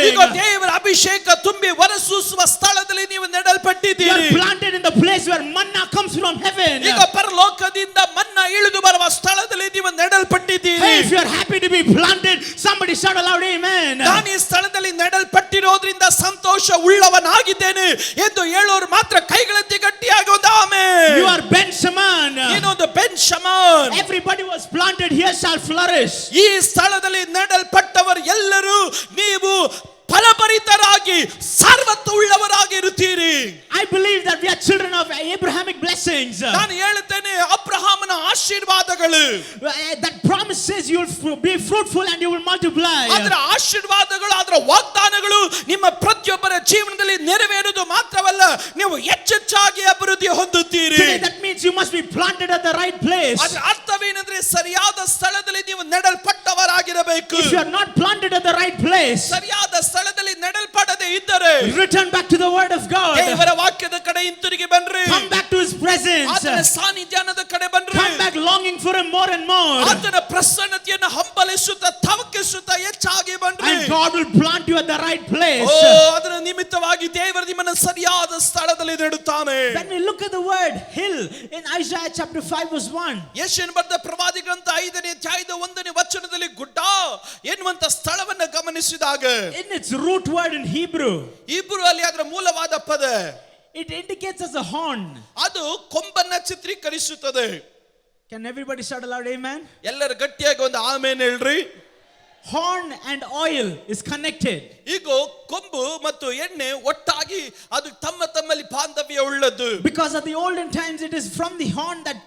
flowing. ಈಗ ದೇವರ ಅಭಿಷೇಕ ತುಂಬಿ ಹೊರಸೂಸುವ ಸ್ಥಳದಲ್ಲಿ ನೀವು You ನೆಡಲ್ಪಟ್ಟಿದ್ದೀರಿ. are planted in the place where manna comes from heaven. ಈಗ ಪರಲೋಕದಿಂದ ಮನ್ನ ಇಳಿದು ಬರುವ ಸ್ಥಳದಲ್ಲಿ ನೀವು ನೆಡಲ್ಪಟ್ಟಿದ್ದೀರಿ. Hey, if you are happy to be planted, somebody shout aloud, amen. ನಾನು ಈ ಸ್ಥಳದಲ್ಲಿ ನೆಡಲ್ಪಟ್ಟಿರೋದ್ರಿಂದ ಸಂತೋಷ ಉಳ್ಳವನಾಗಿದ್ದೇನೆ ಎಂದು ಹೇಳೋರು ಮಾತ್ರ ಕೈಗಳೆತ್ತಿ ಗಟ್ಟಿಯಾಗಿ ಒಂದು amen. You are Ben Shaman. ಇನ್ನೊಂದು ಬೆನ್ shaman. Everybody was planted here shall flourish. ಈ ಸ್ಥಳದಲ್ಲಿ ನೆಡಲ್ಪಟ್ಟವರು ಎಲ್ಲರೂ ನೀವು ಫಲಭರಿತರಾಗಿ ಸಾರ್ವತ್ವ ಉಳ್ಳವರಾಗಿ ಇರುತ್ತೀರಿ. I believe that we are children of Abrahamic blessings. ನಾನು ಹೇಳುತ್ತೇನೆ ಅಬ್ರಹಾಮನ ಆಶೀರ್ವಾದಗಳು. That promise says you will be fruitful and you will multiply. ಅದರ ಆಶೀರ್ವಾದಗಳು ಅದರ ವಾಗ್ದಾನಗಳು ನಿಮ್ಮ ಪ್ರತಿಯೊಬ್ಬರ ಜೀವನದಲ್ಲಿ ನೆರವೇರುವುದು ಮಾತ್ರವಲ್ಲ, ನೀವು ಹೆಚ್ಚೆಚ್ಚಾಗಿ ಅಭಿವೃದ್ಧಿ ಹೊಂದುತ್ತೀರಿ. Today that means you must be planted at the right place. ಅದರ ಅರ್ಥವೇನೆಂದ್ರೆ ಸರಿಯಾದ ಸ್ಥಳದಲ್ಲಿ ನೀವು ನೆಡಲ್ಪಟ್ಟವರಾಗಿರಬೇಕು. If you are not planted at the right place, ಸರಿಯಾದ ಸ್ಥಳದಲ್ಲಿ ನೆಡಲ್ಪಡದೆ ಇದ್ದರೆ return back to the word of God. ದೇವರ ವಾಕ್ಯದ ಕಡೆ ಹಿಂತಿರುಗಿ ಬನ್ರಿ. Come back to his presence. ಆತನ ಸಾನ್ನಿಧ್ಯದ ಕಡೆ ಬನ್ರಿ. Come back longing for him more and more. ಆತನ ಪ್ರಸನ್ನತೆಯನ್ನು ಹಂಬಲಿಸುತ್ತಾ ತವಕಿಸುತ್ತಾ ಹೆಚ್ಚಾಗಿ ಬನ್ರಿ. And God will plant you at the right place. ಅದರ ನಿಮಿತ್ತವಾಗಿ ದೇವರು ನಿಮ್ಮನ್ನು ಸರಿಯಾದ ಸ್ಥಳದಲ್ಲಿ ನೆಡುತ್ತಾನೆ. When we look at the word hill in Isaiah chapter 5 verse 1, ಯೆಶಾಯನ ಬರೆದ ಪ್ರವಾದಿ ಗ್ರಂಥ 5ನೇ ಅಧ್ಯಾಯದ 1ನೇ ವಚನದಲ್ಲಿ ಗುಡ್ಡ ಎನ್ನುವಂತ ಸ್ಥಳವನ್ನು ಗಮನಿಸಿದಾಗ in its root word in Hebrew, ಇಬ್ರು ಅಲ್ಲಿ ಅದರ ಮೂಲವಾದ ಪದ it indicates as a horn. ಅದು ಕೊಂಬನ್ನ ಚಿತ್ರೀಕರಿಸುತ್ತದೆ. Can everybody shout aloud amen? ಎಲ್ಲರೂ ಗಟ್ಟಿಯಾಗಿ ಒಂದು ಆಮೇನ್ ಹೇಳ್ರಿ. Horn and oil is connected. ಈಗ ಕೊಂಬು ಮತ್ತು ಎಣ್ಣೆ ಒಟ್ಟಾಗಿ ಅದು ತಮ್ಮ ತಮ್ಮಲ್ಲಿ ಬಾಂಧವ್ಯ ಉಳ್ಳದ್ದು. Because at the olden times it is from the horn that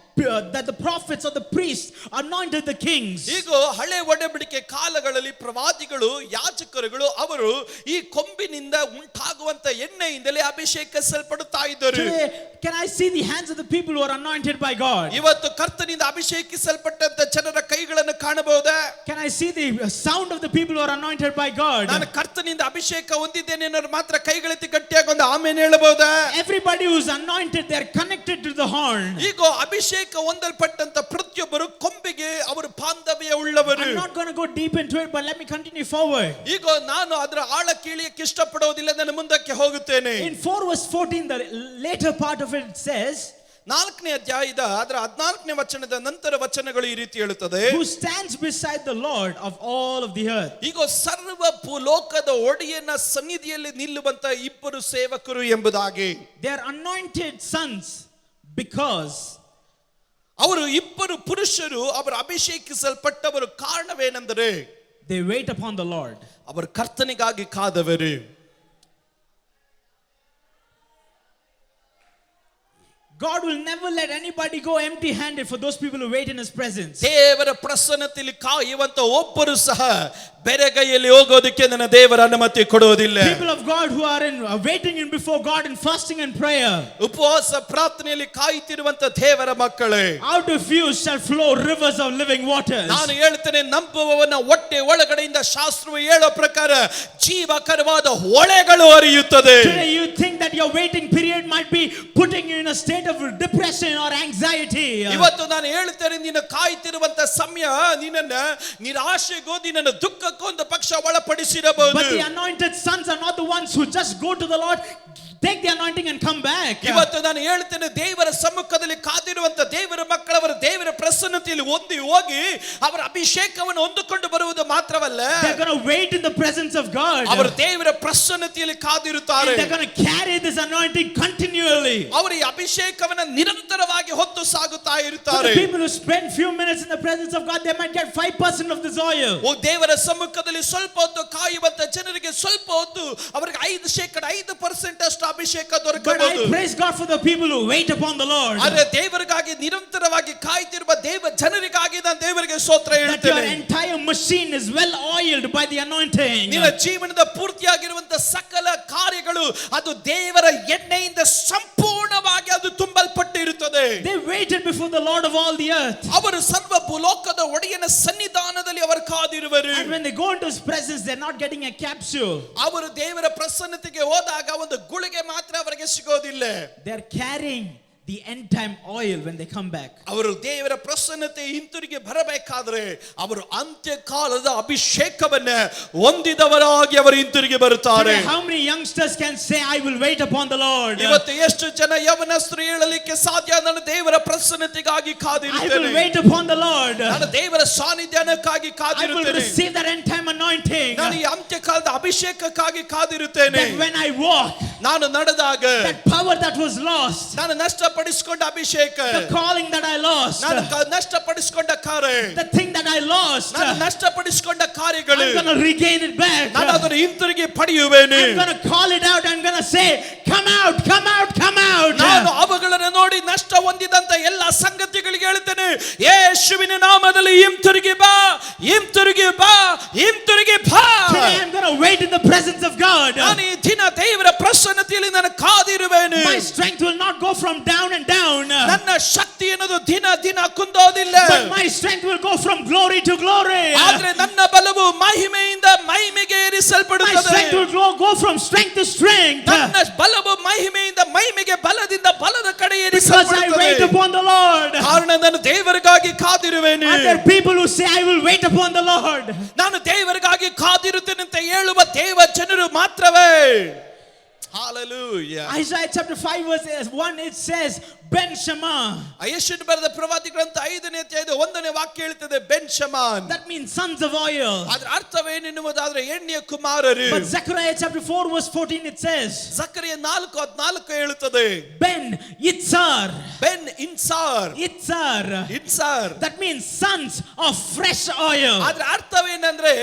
the prophets or the priests anointed the kings. ಈಗ ಹಳೆ ಒಡಂಬಡಿಕೆ ಕಾಲಗಳಲ್ಲಿ ಪ್ರವಾದಿಗಳು ಯಾಜಕರುಗಳು ಅವರು ಈ ಕೊಂಬಿನಿಂದ ಉಂಟಾಗುವಂತ ಎಣ್ಣೆಯಿಂದಲೇ ಅಭಿಷೇಕಿಸಲ್ಪಡುತ್ತಾ ಇದ್ದರು. Today, can I see the hands of the people who are anointed by God? ಇವತ್ತು ಕರ್ತನಿಂದ ಅಭಿಷೇಕಿಸಲ್ಪಟ್ಟಂತ ಜನರ ಕೈಗಳನ್ನು ಕಾಣಬಹುದಾ? Can I see the sound of the people who are anointed by God? ನಾನು ಕರ್ತನಿಂದ ಅಭಿಷೇಕ ಹೊಂದಿದ್ದೇನೆ ಅನ್ನೋರು ಮಾತ್ರ ಕೈಗಳೆತ್ತಿ ಗಟ್ಟಿಯಾಗಿ ಒಂದು ಆಮೇನ್ ಹೇಳಬಹುದಾ? Everybody who is anointed, they are connected to the horn. ಈಗ ಅಭಿಷೇಕ ಹೊಂದಲ್ಪಟ್ಟಂತ ಪ್ರತಿಯೊಬ್ಬರು ಕೊಂಬಿಗೆ ಅವರು ಬಾಂಧವ್ಯ ಉಳ್ಳವರು. I'm not going to go deep into it, but let me continue forward. ಈಗ ನಾನು ಅದರ ಆಳ ಕೀಳಿಯಕ್ಕೆ ಇಷ್ಟಪಡೋದಿಲ್ಲ, ನಾನು ಮುಂದಕ್ಕೆ ಹೋಗುತ್ತೇನೆ. In 4 verse 14, the later part of it says, 4ನೇ ಅಧ್ಯಾಯದ ಅದರ 14ನೇ ವಚನದ ನಂತರ ವಚನಗಳು ಈ ರೀತಿ ಹೇಳುತ್ತದೆ. who stands beside the Lord of all of the earth. ಈಗ ಸರ್ವ ಭೂಲೋಕದ ಒಡೆಯನ ಸನ್ನಿಧಿಯಲ್ಲಿ ನಿಲ್ಲುವಂತ ಇಬ್ಬರು ಸೇವಕರು ಎಂಬುದಾಗಿ. They are anointed sons because ಅವರು ಇಬ್ಬರು ಪುರುಷರು ಅವರು ಅಭಿಷೇಕಿಸಲ್ಪಟ್ಟವರು. ಕಾರಣವೇನೆಂದರೆ they wait upon the Lord. ಅವರು ಕರ್ತನಿಗಾಗಿ ಕಾದವರು. God will never let anybody go empty handed for those people who wait in his presence. ದೇವರ ಪ್ರಸನ್ನತೆಯಲ್ಲಿ ಕಾಯುವಂತ ಒಬ್ಬರು ಸಹ ಬೆರಗೈಯಲ್ಲಿ ಹೋಗೋದಕ್ಕೆ ನನ್ನ ದೇವರ ಅನುಮತಿ ಕೊಡುವುದಿಲ್ಲ. People of God who are in waiting in before God in fasting and prayer, ಉಪವಾಸ ಪ್ರಾರ್ಥನೆಯಲ್ಲಿ ಕಾಯುತ್ತಿರುವಂತ ದೇವರ ಮಕ್ಕಳೇ, out of you shall flow rivers of living waters. ನಾನು ಹೇಳ್ತೇನೆ, ನಂಬುವವನ ಹೊಟ್ಟೆ ಒಳಗಡೆಯಿಂದ ಶಾಸ್ತ್ರವು ಹೇಳೋ ಪ್ರಕಾರ ಜೀವಕರವಾದ ಹೊಳೆಗಳು ಹರಿಯುತ್ತದೆ. Today you think that your waiting period might be putting you in a state of depression or anxiety. ಇವತ್ತು ನಾನು ಹೇಳ್ತೇನೆ, ನೀನು ಕಾಯುತ್ತಿರುವಂತ ಸಮಯ ನಿನ್ನನ್ನ ನಿರಾಶೆಗೋ ನಿನ್ನನ್ನು ದುಃಖಕ್ಕೋ ಒಂದು ಪಕ್ಷ ಒಳಪಡಿಸಿರಬಹುದು. But the anointed sons are not the ones who just go to the Lord, take the anointing and come back. ಇವತ್ತು ನಾನು ಹೇಳ್ತೇನೆ, ದೇವರ ಸಮ್ಮುಖದಲ್ಲಿ ಕಾದಿರುವಂತ ದೇವರ ಮಕ್ಕಳವರ ದೇವರ ಪ್ರಸನ್ನತೆಯಲ್ಲಿ ಹೋಗಿ ಅವರ ಅಭಿಷೇಕವನ್ನು ಹೊಂದಿಕೊಂಡು ಬರುವುದು ಮಾತ್ರವಲ್ಲ, they're going to wait in the presence of God. ಅವರು ದೇವರ ಪ್ರಸನ್ನತೆಯಲ್ಲಿ ಕಾದಿರುತ್ತಾರೆ. And they're going to carry this anointing continually. ಅವರು ಈ ಅಭಿಷೇಕವನ್ನು ನಿರಂತರವಾಗಿ ಹೊತ್ತು ಸಾಗುತ್ತಾ For ಇರುತ್ತಾರೆ. the people who spend few minutes in the presence of God, they might get 5% of this oil. ದೇವರ ಸಮ್ಮುಖದಲ್ಲಿ ಸ್ವಲ್ಪ ಹೊತ್ತು ಕಾಯುವಂತ ಜನರಿಗೆ ಸ್ವಲ್ಪ ಹೊತ್ತು ಅವರಿಗೆ 5% ಅಷ್ಟು ಅಭಿಷೇಕ But ದೊರಕಬಹುದು. I praise God for the people who wait upon the Lord. ಆದರೆ ದೇವರಿಗಾಗಿ ನಿರಂತರವಾಗಿ ಕಾಯ್ತಿರುವ ದೇವ ಜನರಿಗಾಗಿ ನಾನು ದೇವರಿಗೆ ಸ್ತೋತ್ರ That your ಹೇಳ್ತೇನೆ. entire machine is well oiled by the anointing. ನಿನ್ನ ಜೀವನದ ಪೂರ್ತಿಯಾಗಿರುವಂತ ಸಕಲ ಕಾರ್ಯಗಳು ಅದು ದೇವರ ಎಣ್ಣೆಯಿಂದ ಸಂಪೂರ್ಣವಾಗಿ ಅದು ತುಂಬಲ್ಪಟ್ಟಿರುತ್ತದೆ. They waited before the Lord of all the earth. ಅವರು ಸರ್ವ ಭೂಲೋಕದ ಒಡೆಯನ ಸನ್ನಿಧಾನದಲ್ಲಿ ಅವರು ಕಾದಿರುವರು. And when they go into his presence, they're not getting a capsule. ಅವರು ದೇವರ ಪ್ರಸನ್ನತೆಗೆ ಹೋದಾಗ ಒಂದು ಗುಳಿಗೆ ಮಾತ್ರ ಅವರಿಗೆ ಸಿಗೋದಿಲ್ಲ. They're carrying the end time oil when they come back. ಅವರು ದೇವರ ಪ್ರಸನ್ನತೆ ಹಿಂತಿರುಗಿ ಬರಬೇಕಾದ್ರೆ ಅವರು ಅಂತ್ಯಕಾಲದ ಅಭಿಷೇಕವನ್ನ ಹೊಂದಿದವರಾಗಿ ಅವರು ಹಿಂತಿರುಗಿ ಬರುತ್ತಾರೆ. Today, how many youngsters can say, I will wait upon the Lord? ಇವತ್ತು ಎಷ್ಟು ಜನ ಯೌವನಸ್ಥರು ಹೇಳಲಿಕ್ಕೆ ಸಾಧ್ಯ, ನಾನು ದೇವರ ಪ್ರಸನ್ನತೆಗಾಗಿ I will ಕಾದಿರುತ್ತೇನೆ, wait upon the Lord. ನಾನು ದೇವರ ಸಾನ್ನಿಧ್ಯಕ್ಕಾಗಿ I will ಕಾದಿರುತ್ತೇನೆ, receive that end time anointing. ನಾನು ಈ ಅಂತ್ಯಕಾಲದ ಅಭಿಷೇಕಕ್ಕಾಗಿ ಕಾದಿರುತ್ತೇನೆ. That when I walk, ನಾನು ನಡೆದಾಗ that power that was lost, ನಾನು ನಷ್ಟಪಡಿಸಿಕೊಂಡ ಅಭಿಷೇಕ, the calling that I lost, ನಾನು ನಷ್ಟಪಡಿಸಿಕೊಂಡ ಕಾರ್ಯ, the thing that I lost, ನಾನು ನಷ್ಟಪಡಿಸಿಕೊಂಡ ಕಾರ್ಯಗಳು, I'm going to regain it back. ನಾನು ಅದನ್ನು ಹಿಂತಿರುಗಿ ಪಡೆಯುವೆನು. I'm going to call it out. I'm going to say, come out, come out, come out. ನಾನು ಅವುಗಳನ್ನು ನೋಡಿ ನಷ್ಟ ಹೊಂದಿದಂತ ಎಲ್ಲ ಸಂಗತಿಗಳಿಗೆ ಹೇಳ್ತೇನೆ, ಯೇಸುವಿನ ನಾಮದಲ್ಲಿ ಹಿಂತಿರುಗಿ ಬಾ, ಹಿಂತಿರುಗಿ ಬಾ, ಹಿಂತಿರುಗಿ ಬಾ. Today I'm going to wait in the presence of God. ನಾನು ಈ ದಿನ ದೇವರ ಪ್ರಸನ್ನತೆಯಲ್ಲಿ ನಾನು ಕಾದಿರುವೆನು. My strength will not go from down and down, ನನ್ನ ಶಕ್ತಿ ಅನ್ನೋದು ದಿನ ದಿನ ಕುಂದೋದಿಲ್ಲ, but my strength will go from glory to glory. ಆದ್ರೆ ನನ್ನ ಬಲವು ಮಹಿಮೆಯಿಂದ ಮಹಿಮೆಗೆ My ಏರಿಸಲ್ಪಡುತ್ತದೆ. strength will go from strength to strength, ನನ್ನ ಬಲವು ಮಹಿಮೆಯಿಂದ ಮಹಿಮೆಗೆ, ಬಲದಿಂದ ಬಲದ ಕಡೆ because I ಏರಿಸಲ್ಪಡುತ್ತದೆ. wait upon the Lord. ಕಾರಣ ನಾನು ದೇವರಿಗಾಗಿ ಕಾದಿರುವೆನು. And there are people who say, I will wait upon the Lord. ನಾನು ದೇವರಿಗಾಗಿ ಕಾದಿರುತ್ತೇನೆ ಅಂತ ಹೇಳುವ ದೇವ ಜನರು ಮಾತ್ರವೇ. Hallelujah. Isaiah chapter 5 verse 1, it says, Ben Shammah. ಯೆಶಾಯನು ಬರೆದ ಪ್ರವಾದಿ ಗ್ರಂಥ 5ನೇ ಅಧ್ಯಾಯದ 1ನೇ ವಾಕ್ಯ ಹೇಳ್ತದೆ, ಬೆನ್ ಶಮಾನ್. That means sons of oil. ಅದರ ಅರ್ಥವೇನೆನ್ನುವುದಾದ್ರೆ ಎಣ್ಣೆಯ ಕುಮಾರರು. But Zechariah chapter 4 verse 14, it says, ಜಕರಿಯ 4:14 ಹೇಳುತ್ತದೆ, Ben Yitzhar. Ben InSAR. Yitzhar. InSAR. That means sons of fresh oil. ಅದರ ಅರ್ಥವೇನೆಂದ್ರೆ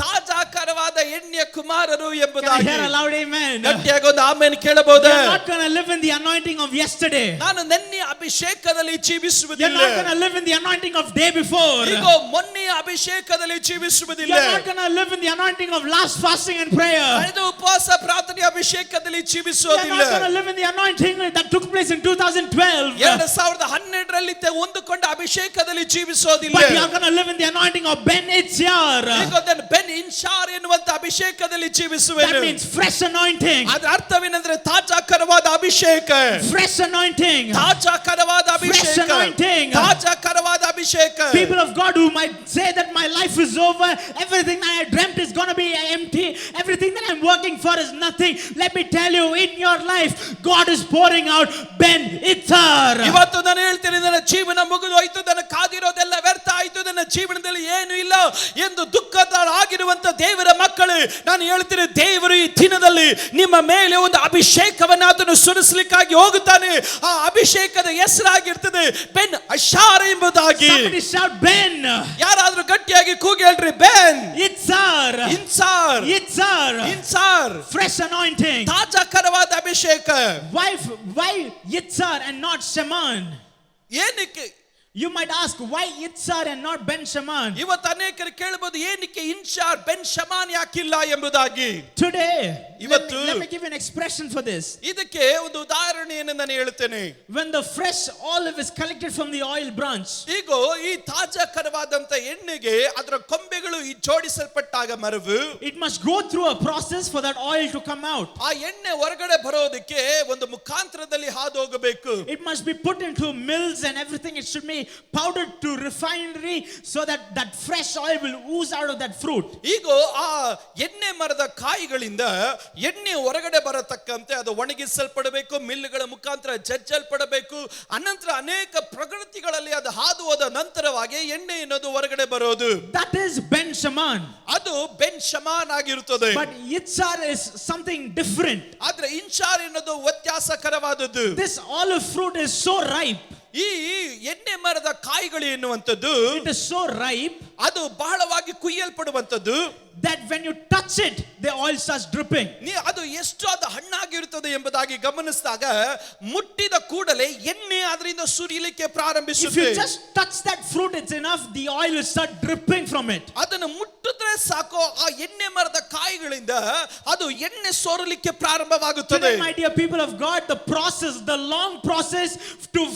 ತಾಜಾಕರವಾದ ಎಣ್ಣೆಯ ಕುಮಾರರು Can I ಎಂಬುದಾಗಿ. hear a loud amen? ಗಟ್ಟಿಯಾಗಿ ಒಂದು amen ಕೇಳಬಹುದೇ? You're not going to live in the anointing of yesterday. ನಾನು ನೆನ್ನೆ ಅಭಿಷೇಕದಲ್ಲಿ You're ಜೀವಿಸುವುದಿಲ್ಲ. not going to live in the anointing of day before. ಈಗ ಮೊನ್ನೆಯ ಅಭಿಷೇಕದಲ್ಲಿ ಜೀವಿಸುವುದಿಲ್ಲ. You're not going to live in the anointing of last fasting and prayer. ಕಳೆದ ಉಪವಾಸ ಪ್ರಾರ್ಥನೆ ಅಭಿಷೇಕದಲ್ಲಿ You're ಜೀವಿಸುವುದಿಲ್ಲ. not going to live in the anointing that took place in 2012. 2012ರಲ್ಲಿ ಹೊಂದಿಕೊಂಡ ಅಭಿಷೇಕದಲ್ಲಿ ಜೀವಿಸೋದಿಲ್ಲ. But you're going to live in the anointing of Ben Yitzhar. ಈಗ ಬೆನ್ ಇನ್ಶಾರ್ ಎನ್ನುವಂತ ಅಭಿಷೇಕದಲ್ಲಿ ಜೀವಿಸುವೆನು. That means fresh anointing. ಅದರ ಅರ್ಥವೇನೆಂದ್ರೆ ತಾಜಾಕರವಾದ ಅಭಿಷೇಕ. Fresh anointing. ತಾಜಾಕರವಾದ Fresh ಅಭಿಷೇಕ. anointing. ತಾಜಾಕರವಾದ ಅಭಿಷೇಕ. People of God who might say that my life is over, everything that I dreamt is going to be empty, everything that I'm working for is nothing. Let me tell you, in your life, God is pouring out Ben Yitzhar. ಇವತ್ತು ನಾನು ಹೇಳ್ತೇನೆ, ನನ್ನ ಜೀವನ ಮುಗಿದು ಹೋಯ್ತು, ನನ್ನ ಕಾದಿರೋದೆಲ್ಲ ವ್ಯರ್ಥ ಆಯ್ತು, ನನ್ನ ಜೀವನದಲ್ಲಿ ಏನು ಇಲ್ಲ ಎಂದು ದುಃಖದರಾಗಿರುವಂತ ದೇವರ ಮಕ್ಕಳು, ನಾನು ಹೇಳ್ತೇನೆ, ದೇವರು ಈ ದಿನದಲ್ಲಿ ನಿಮ್ಮ ಮೇಲೆ ಒಂದು ಅಭಿಷೇಕವನ್ನು ಅದನ್ನು ಸುರಿಸಲಿಕ್ಕಾಗಿ ಹೋಗುತ್ತಾನೆ. ಆ ಅಭಿಷೇಕದ ಹೆಸರಾಗಿರ್ತದೆ ಬೆನ್ ಅಶಾರ್ ಎಂಬುದಾಗಿ. Somebody shout Ben. ಯಾರಾದ್ರೂ ಗಟ್ಟಿಯಾಗಿ ಕೂಗಿ ಹೇಳ್ರಿ, ಬೆನ್ Yitzhar. InSAR. Yitzhar. InSAR. Fresh anointing. ತಾಜಾಕರವಾದ ಅಭಿಷೇಕ. Why Yitzhar and not Shaman? ಏನಕ್ಕೆ? You might ask, why Yitzhar and not Ben Shaman? ಇವತ್ತು ಅನೇಕರು ಕೇಳಬಹುದು, ಏನಕ್ಕೆ ಇನ್ಶಾರ್ ಬೆನ್ ಶಮಾನ್ ಯಾಕಿಲ್ಲ ಎಂಬುದಾಗಿ. Today, ಇವತ್ತು let me give you an expression for this. ಇದಕ್ಕೆ ಒಂದು ಉದಾಹರಣೆಯನ್ನು ನಾನು ಹೇಳ್ತೇನೆ. When the fresh olive is collected from the oil branch, ಈಗ ಈ ತಾಜಾಕರವಾದಂತ ಎಣ್ಣೆಗೆ ಅದರ ಕೊಂಬೆಗಳು ಜೋಡಿಸಲ್ಪಟ್ಟಾಗ ಮರವು, it must go through a process for that oil to come out. ಆ ಎಣ್ಣೆ ಹೊರಗಡೆ ಬರೋದಕ್ಕೆ ಒಂದು ಮುಖಾಂತರದಲ್ಲಿ ಹಾದು ಹೋಗಬೇಕು. It must be put into mills and everything. It should be powdered to refinery so that that fresh oil will ooze out of that fruit. ಈಗ ಆ ಎಣ್ಣೆ ಮರದ ಕಾಯಿಗಳಿಂದ ಎಣ್ಣೆ ಹೊರಗಡೆ ಬರತಕ್ಕಂತೆ ಅದು ಒಣಗಿಸಲ್ಪಡಬೇಕು, ಮಿಲ್ಗಳ ಮುಖಾಂತರ ಜಜ್ಜಲ್ಪಡಬೇಕು. ಅನಂತರ ಅನೇಕ ಪ್ರಗತಿಗಳಲ್ಲಿ ಅದು ಹಾದು ಹೋದ ನಂತರವಾಗಿ ಎಣ್ಣೆ ಅನ್ನೋದು ಹೊರಗಡೆ ಬರೋದು. That is Ben Shaman. ಅದು ಬೆನ್ ಶಮಾನ್ ಆಗಿರುತ್ತದೆ. But Yitzhar is something different. ಆದ್ರೆ ಇನ್ಶಾರ್ ಅನ್ನೋದು ವ್ಯತ್ಯಾಸಕರವಾದದ್ದು. This olive fruit is so ripe. ಈ ಎಣ್ಣೆ ಮರದ ಕಾಯಿಗಳು ಎನ್ನುವಂಥದ್ದು It is so ripe ಅದು ಬಹಳವಾಗಿ ಕುಯ್ಯಲ್ಪಡುವಂಥದ್ದು. that when you touch it, the oil starts dripping. ಅದು ಎಷ್ಟು ಅದು ಹಣ್ಣಾಗಿರುತ್ತದೆ ಎಂಬುದಾಗಿ ಗಮನಿಸಿದಾಗ ಮುಟ್ಟಿದ ಕೂಡಲೇ ಎಣ್ಣೆ ಅದರಿಂದ ಸುರಿಯಲಿಕ್ಕೆ If ಪ್ರಾರಂಭಿಸುತ್ತೆ. you just touch that fruit, it's enough. The oil will start dripping from it. ಅದನ್ನು ಮುಟ್ಟಿದ್ರೆ ಸಾಕು, ಆ ಎಣ್ಣೆ ಮರದ ಕಾಯಿಗಳಿಂದ ಅದು ಎಣ್ಣೆ ಸೋರಲಿಕ್ಕೆ ಪ್ರಾರಂಭವಾಗುತ್ತದೆ. Today, my dear people of God, the process, the long process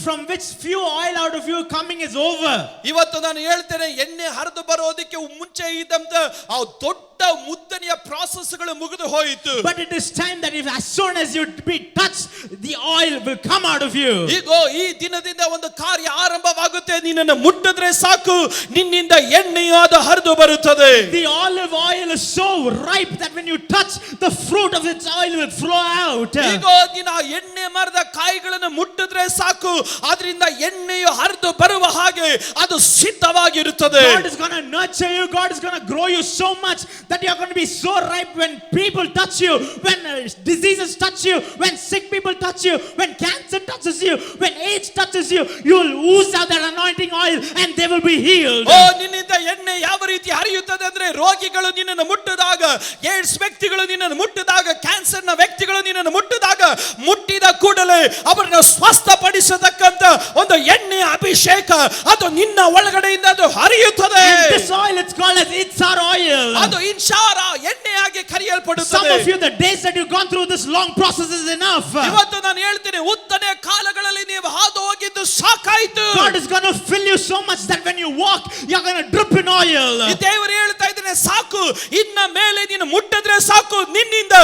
from which few oil out of you coming is over. ಇವತ್ತು ನಾನು ಹೇಳ್ತೇನೆ, ಎಣ್ಣೆ ಹರಿದು ಬರೋದಕ್ಕೆ ಮುಂಚೆ ಇದ್ದಂತ ಆ ದೊಡ್ಡ ಮುದ್ದನೆಯ ಪ್ರಾಸೆಸ್ಗಳು ಮುಗಿದು ಹೋಯಿತು. But it is time that if as soon as you be touched, the oil will come out of you. ಈಗೋ ಈ ದಿನದಿಂದ ಒಂದು ಕಾರ್ಯ ಆರಂಭವಾಗುತ್ತೆ. ನಿನ್ನನ್ನು ಮುಟ್ಟಿದ್ರೆ ಸಾಕು, ನಿನ್ನಿಂದ ಎಣ್ಣೆಯು ಅದು ಹರಿದು ಬರುತ್ತದೆ. The olive oil is so ripe that when you touch, the fruit of its oil will flow out. ಈಗೋ ನೀನು ಆ ಎಣ್ಣೆ ಮರದ ಕಾಯಿಗಳನ್ನು ಮುಟ್ಟಿದ್ರೆ ಸಾಕು, ಅದರಿಂದ ಎಣ್ಣೆಯು ಹರಿದು ಬರುವ ಹಾಗೆ ಅದು ಸಿದ್ಧವಾಗಿರುತ್ತದೆ. God is going to nurture you. God is going to grow you so much that you are going to be so ripe when people touch you, when diseases touch you, when sick people touch you, when cancer touches you, when AIDS touches you, you will ooze out that anointing oil and they will be healed. ಓ, ನಿನ್ನಿಂದ ಎಣ್ಣೆ ಯಾವ ರೀತಿ ಹರಿಯುತ್ತದೆ ಅಂದ್ರೆ, ರೋಗಿಗಳು ನಿನ್ನನ್ನು ಮುಟ್ಟಿದಾಗ, ಏಡ್ಸ್ ವ್ಯಕ್ತಿಗಳು ನಿನ್ನನ್ನು ಮುಟ್ಟಿದಾಗ, ಕ್ಯಾನ್ಸರ್ ನ ವ್ಯಕ್ತಿಗಳು ನಿನ್ನನ್ನು ಮುಟ್ಟಿದಾಗ, ಮುಟ್ಟಿದ ಕೂಡಲೇ ಅವರನ್ನು ಸ್ವಸ್ಥಪಡಿಸತಕ್ಕಂತ ಒಂದು ಎಣ್ಣೆಯ ಅಭಿಷೇಕ ಅದು ನಿನ್ನ ಒಳಗಡೆಯಿಂದ ಅದು ಹರಿಯುತ್ತದೆ. And this oil, it's called as Itzar oil. ಅದು ಇನ್ಶಾರ ಎಣ್ಣೆಯಾಗಿ Some ಕರೆಯಲ್ಪಡುತ್ತದೆ. of you, the days that you've gone through this long process is enough. ಇವತ್ತು ನಾನು ಹೇಳ್ತೀನಿ, ಉದ್ದನೆಯ ಕಾಲಗಳಲ್ಲಿ ನೀವು ಹಾದು ಹೋಗಿದ್ದು ಸಾಕಾಯಿತು. God is going to fill you so much that when you walk, you're going to drip in oil. ಈ ದೇವರು ಹೇಳ್ತಾ ಇದ್ದಾನೆ, ಸಾಕು, ಇನ್ನ ಮೇಲೆ ನೀನು ಮುಟ್ಟಿದ್ರೆ ಸಾಕು, ನಿನ್ನಿಂದ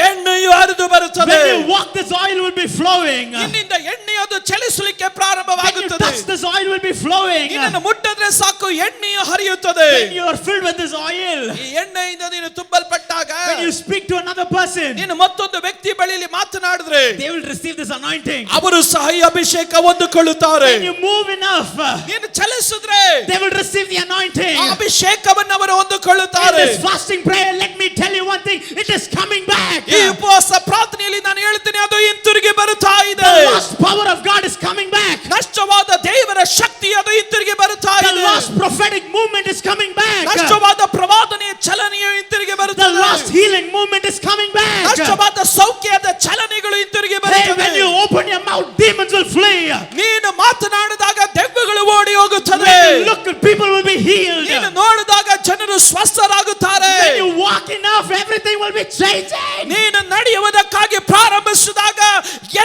ಎಣ್ಣೆಯು ಹರಿದು ಬರುತ್ತದೆ. When you walk, this oil will be flowing. ನಿನ್ನಿಂದ ಎಣ್ಣೆ ಅದು ಚಲಿಸಲಿಕ್ಕೆ When you ಪ್ರಾರಂಭವಾಗುತ್ತದೆ. touch, this oil will be flowing. ನಿನ್ನನ್ನು ಮುಟ್ಟಿದ್ರೆ ಸಾಕು, ಎಣ್ಣೆಯು ಹರಿಯುತ್ತದೆ. When you are filled with this oil, ಈ ಎಣ್ಣೆಯಿಂದ ನೀನು ತುಂಬಲ್ಪಟ್ಟಾಗ, when you speak to another person, ನೀನು ಮತ್ತೊಂದು ವ್ಯಕ್ತಿ ಬಳಿಯಲ್ಲಿ ಮಾತನಾಡಿದ್ರೆ they will receive this anointing. ಅವರು ಸಹ ಈ ಅಭಿಷೇಕ ಹೊಂದಿಕೊಳ್ಳುತ್ತಾರೆ. When you move enough, ನೀನು ಚಲಿಸಿದ್ರೆ they will receive the anointing. ಆ ಅಭಿಷೇಕವನ್ನು ಅವರು In ಹೊಂದಿಕೊಳ್ಳುತ್ತಾರೆ. this fasting prayer, let me tell you one thing, it is coming back. ಈ ಉಪವಾಸ ಪ್ರಾರ್ಥನೆಯಲ್ಲಿ ನಾನು ಹೇಳ್ತೀನಿ, ಅದು ಹಿಂತಿರುಗಿ ಬರುತ್ತಾ ಇದೆ. The lost power of God is coming back. ನಷ್ಟವಾದ ದೇವರ ಶಕ್ತಿ ಅದು ಹಿಂತಿರುಗಿ ಬರುತ್ತಾ The ಇದೆ. lost prophetic movement is coming back. ನಷ್ಟವಾದ ಪ್ರವಾದನೆಯ ಚಲನೆಯು ಹಿಂತಿರುಗಿ The ಬರುತ್ತದೆ. lost healing movement is coming back. ನಷ್ಟವಾದ ಸೌಖ್ಯದ ಚಲನೆಗಳು ಹಿಂತಿರುಗಿ Hey, ಬರುತ್ತವೆ. when you open your mouth, demons will flee. ನೀನು ಮಾತನಾಡಿದಾಗ ದೆವ್ವಗಳು ಓಡಿ ಹೋಗುತ್ತದೆ. When you look, people will be healed. ನೀನು ನೋಡಿದಾಗ ಜನರು ಸ್ವಸ್ಥರಾಗುತ್ತಾರೆ. When you walk enough, everything will be changing. ನೀನು ನಡೆಯುವುದಕ್ಕಾಗಿ ಪ್ರಾರಂಭಿಸಿದಾಗ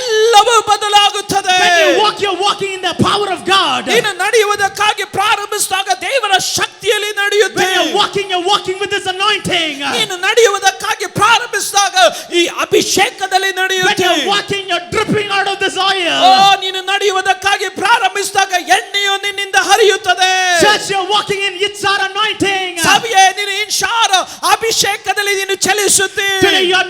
ಎಲ್ಲವೂ ಬದಲಾಗುತ್ತದೆ. When you walk, you're walking in the power of God. ನೀನು ನಡೆಯುವುದಕ್ಕಾಗಿ ಪ್ರಾರಂಭಿಸಿದಾಗ ದೇವರ ಶಕ್ತಿಯಲ್ಲಿ When ನಡೆಯುತ್ತೆ. you're walking with this anointing. ನೀನು ನಡೆಯುವುದಕ್ಕಾಗಿ ಪ್ರಾರಂಭಿಸಿದಾಗ ಈ ಅಭಿಷೇಕದಲ್ಲಿ When ನಡೆಯುತ್ತೆ. you're walking, you're dripping out of this O, oil. ನೀನು ನಡೆಯುವುದಕ್ಕಾಗಿ ಪ್ರಾರಂಭಿಸಿದಾಗ ಎಣ್ಣೆಯು ನಿನ್ನಿಂದ ಹರಿಯುತ್ತದೆ. Church, you're walking in Yitzhar anointing. ಸಭೆಯೇ, ನೀನು ಇನ್ಶಾರ ಅಭಿಷೇಕದಲ್ಲಿ ನೀನು ಚಲಿಸುತ್ತಿ. Today, you're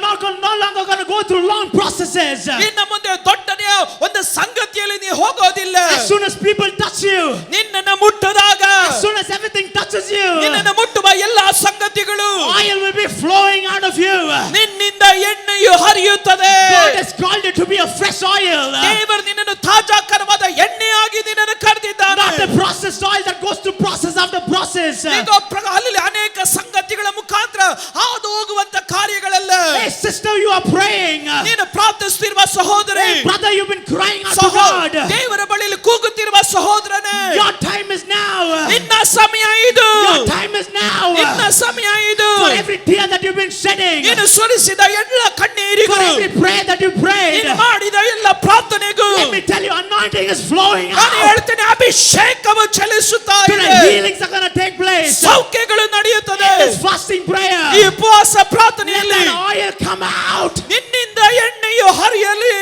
no longer going to go through long processes. ಇನ್ನು ಮುಂದೆ ದೊಡ್ಡನೆಯ ಒಂದು ಸಂಗತಿಯಲ್ಲಿ ನೀ ಹೋಗೋದಿಲ್ಲ. As soon as people touch you, ನಿನ್ನನ್ನು ಮುಟ್ಟದಾಗ, as soon as everything touches you, ನಿನ್ನನ್ನು ಮುಟ್ಟುವ ಎಲ್ಲಾ ಸಂಗತಿಗಳು, oil will be flowing out of you. ನಿನ್ನಿಂದ ಎಣ್ಣೆಯು ಹರಿಯುತ್ತದೆ. God has called you to be a fresh oil. ದೇವರು ನಿನ್ನನ್ನು ತಾಜಾಕರವಾದ ಎಣ್ಣೆಯಾಗಿ ನಿನ್ನನ್ನು ಕರೆದಿದ್ದಾನೆ. Not a processed oil that goes through process after process. ಈಗ ಅಲ್ಲಿ ಅನೇಕ ಸಂಗತಿಗಳ ಮುಖಾಂತರ ಹಾದು ಹೋಗುವಂತ ಕಾರ್ಯಗಳಲ್ಲ. Hey sister, you are praying. ನೀನು ಪ್ರಾರ್ಥಿಸುತ್ತಿರುವ ಸಹೋದರಿ, Hey brother, you've been crying out to God. ದೇವರ ಬಳಿಯಲ್ಲಿ ಕೂಗುತ್ತಿರುವ ಸಹೋದರನೇ, Your time is now. ನಿನ್ನ ಸಮಯ ಇದು. Your time is now. ನಿನ್ನ ಸಮಯ ಇದು. For every tear that you've been shedding, ನೀನು ಸುರಿಸಿದ ಎಲ್ಲ for ಕಣ್ಣೀರಿಗಳು, every prayer that you prayed, ನೀನು ಮಾಡಿದ ಎಲ್ಲ ಪ್ರಾರ್ಥನೆಗೂ let me tell you, anointing is flowing ನಾನು out. ಹೇಳ್ತೇನೆ, ಅಭಿಷೇಕವು ಚಲಿಸುತ್ತಾ ಇದೆ. Today healings are going to take place. ಸೌಖ್ಯಗಳು ನಡೆಯುತ್ತದೆ. This fasting prayer, ಈ ಉಪವಾಸ let ಪ್ರಾರ್ಥನೆಯಲ್ಲಿ that oil come out. ನಿನ್ನಿಂದ ಎಣ್ಣೆಯು ಹರಿಯಲಿ.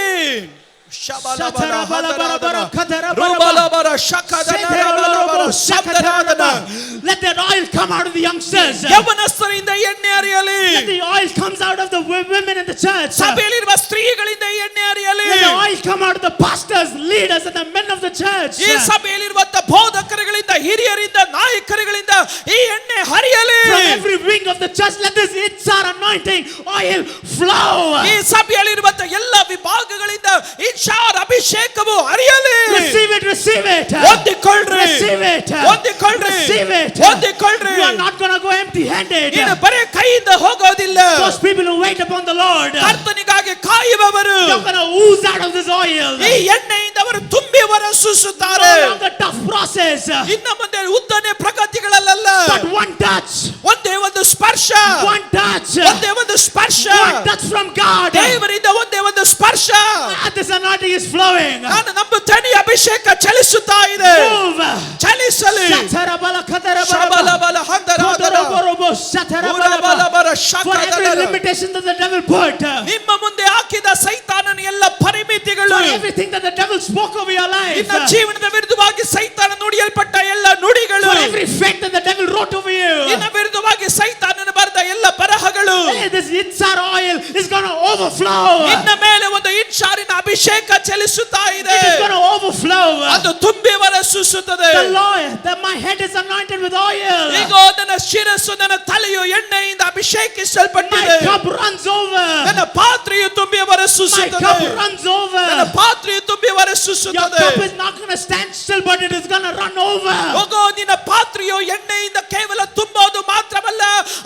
Let that oil come out of the youngsters. ಯೌವನಸ್ಥರಿಂದ ಎಣ್ಣೆ ಹರಿಯಲಿ. Let the oil comes out of the women in the church. ಸಭೆಯಲ್ಲಿರುವ ಸ್ತ್ರೀಗಳಿಂದ ಎಣ್ಣೆ ಹರಿಯಲಿ. Let the oil come out of the pastors, leaders, and the men of the church. ಈ ಸಭೆಯಲ್ಲಿರುವಂತ ಬೋಧಕರುಗಳಿಂದ, ಹಿರಿಯರಿಂದ, ನಾಯಕರುಗಳಿಂದ ಈ ಎಣ್ಣೆ ಹರಿಯಲಿ. From every wing of the church, let this Itzhar anointing oil flow. ಈ ಸಭೆಯಲ್ಲಿರುವಂತ ಎಲ್ಲ ವಿಭಾಗಗಳಿಂದ ಇನ್ಶಾರ್ ಅಭಿಷೇಕವು ಹರಿಯಲಿ. Receive it, receive it. ಹೊಂದಿಕೊಳ್ಳ್ರಿ, Receive it. ಹೊಂದಿಕೊಳ್ಳ್ರಿ, Receive it. ಹೊಂದಿಕೊಳ್ಳ್ರಿ. You are not going to go empty-handed. ನೀನು ಬರೇ ಕೈಯಿಂದ ಹೋಗೋದಿಲ್ಲ. Those people who wait upon the Lord, ಕರ್ತನಿಗಾಗಿ ಕಾಯುವವರು they're going to ooze out of this oil. ಈ ಎಣ್ಣೆಯಿಂದ ಅವರು ತುಂಬಿ ಹೊರಸೂಸುತ್ತಾರೆ. No longer tough process, ಇನ್ನ ಮುಂದೆ ಉದ್ದನೆ ಪ್ರಗತಿಗಳಲ್ಲ, but one touch. ಒಂದೇ ಒಂದು ಸ್ಪರ್ಶ, One touch. ಒಂದೇ ಒಂದು ಸ್ಪರ್ಶ, One touch from God. ದೇವರಿಂದ ಒಂದೇ ಒಂದು ಸ್ಪರ್ಶ. This anointing is flowing. ನಾನು ನಂಬುತ್ತೇನೆ, ಅಭಿಷೇಕ ಚಲಿಸುತ್ತಾ ಇದೆ. Move. ಚಲಿಸಲಿ. Shatarabala katarabala. ಶಬಲಬಲ ಹಂದರಾದರ. Kodoroborobo shatarabala. for every limitation that the devil put, ನಿಮ್ಮ ಮುಂದೆ ಹಾಕಿದ ಸೈತಾನನ ಎಲ್ಲ ಪರಿಮಿತಿಗಳು, for everything that the devil spoke over your life, ನಿನ್ನ ಜೀವನದ ವಿರುದ್ಧವಾಗಿ ಸೈತಾನ ನುಡಿಯಲ್ಪಟ್ಟ ಎಲ್ಲ ನುಡಿಗಳು, for every fate that the devil wrote over you, ನಿನ್ನ ವಿರುದ್ಧವಾಗಿ ಸೈತಾನನ ಬರೆದ ಎಲ್ಲ ಬರಹಗಳು, hey, this Itzar oil is going to overflow. ನಿನ್ನ ಮೇಲೆ ಒಂದು ಇನ್ಶಾರಿನ ಅಭಿಷೇಕ ಚಲಿಸುತ್ತಾ ಇದೆ. It is going to overflow. ಅದು ತುಂಬಿ ಹೊರಸೂಸುತ್ತದೆ. The Lord, that my head is anointed with oil. ಈಗೋ ನನ್ನ ಶಿರಸ್ಸು, ನನ್ನ ತಲೆಯು ಎಣ್ಣೆಯಿಂದ ಅಭಿಷೇಕಿಸಲ್ಪಟ್ಟಿದೆ. My cup runs over. ನನ್ನ ಪಾತ್ರೆಯು ತುಂಬಿ My ಹೊರಸೂಸುತ್ತದೆ. cup runs over. ನನ್ನ ಪಾತ್ರೆಯು ತುಂಬಿ Your ಹೊರಸೂಸುತ್ತದೆ. cup is not going to stand still, but it is going to run over. ಹೋಗೋ, ನಿನ್ನ ಪಾತ್ರೆಯು ಎಣ್ಣೆಯಿಂದ ಕೇವಲ ತುಂಬೋದು ಮಾತ್ರವಲ್ಲ,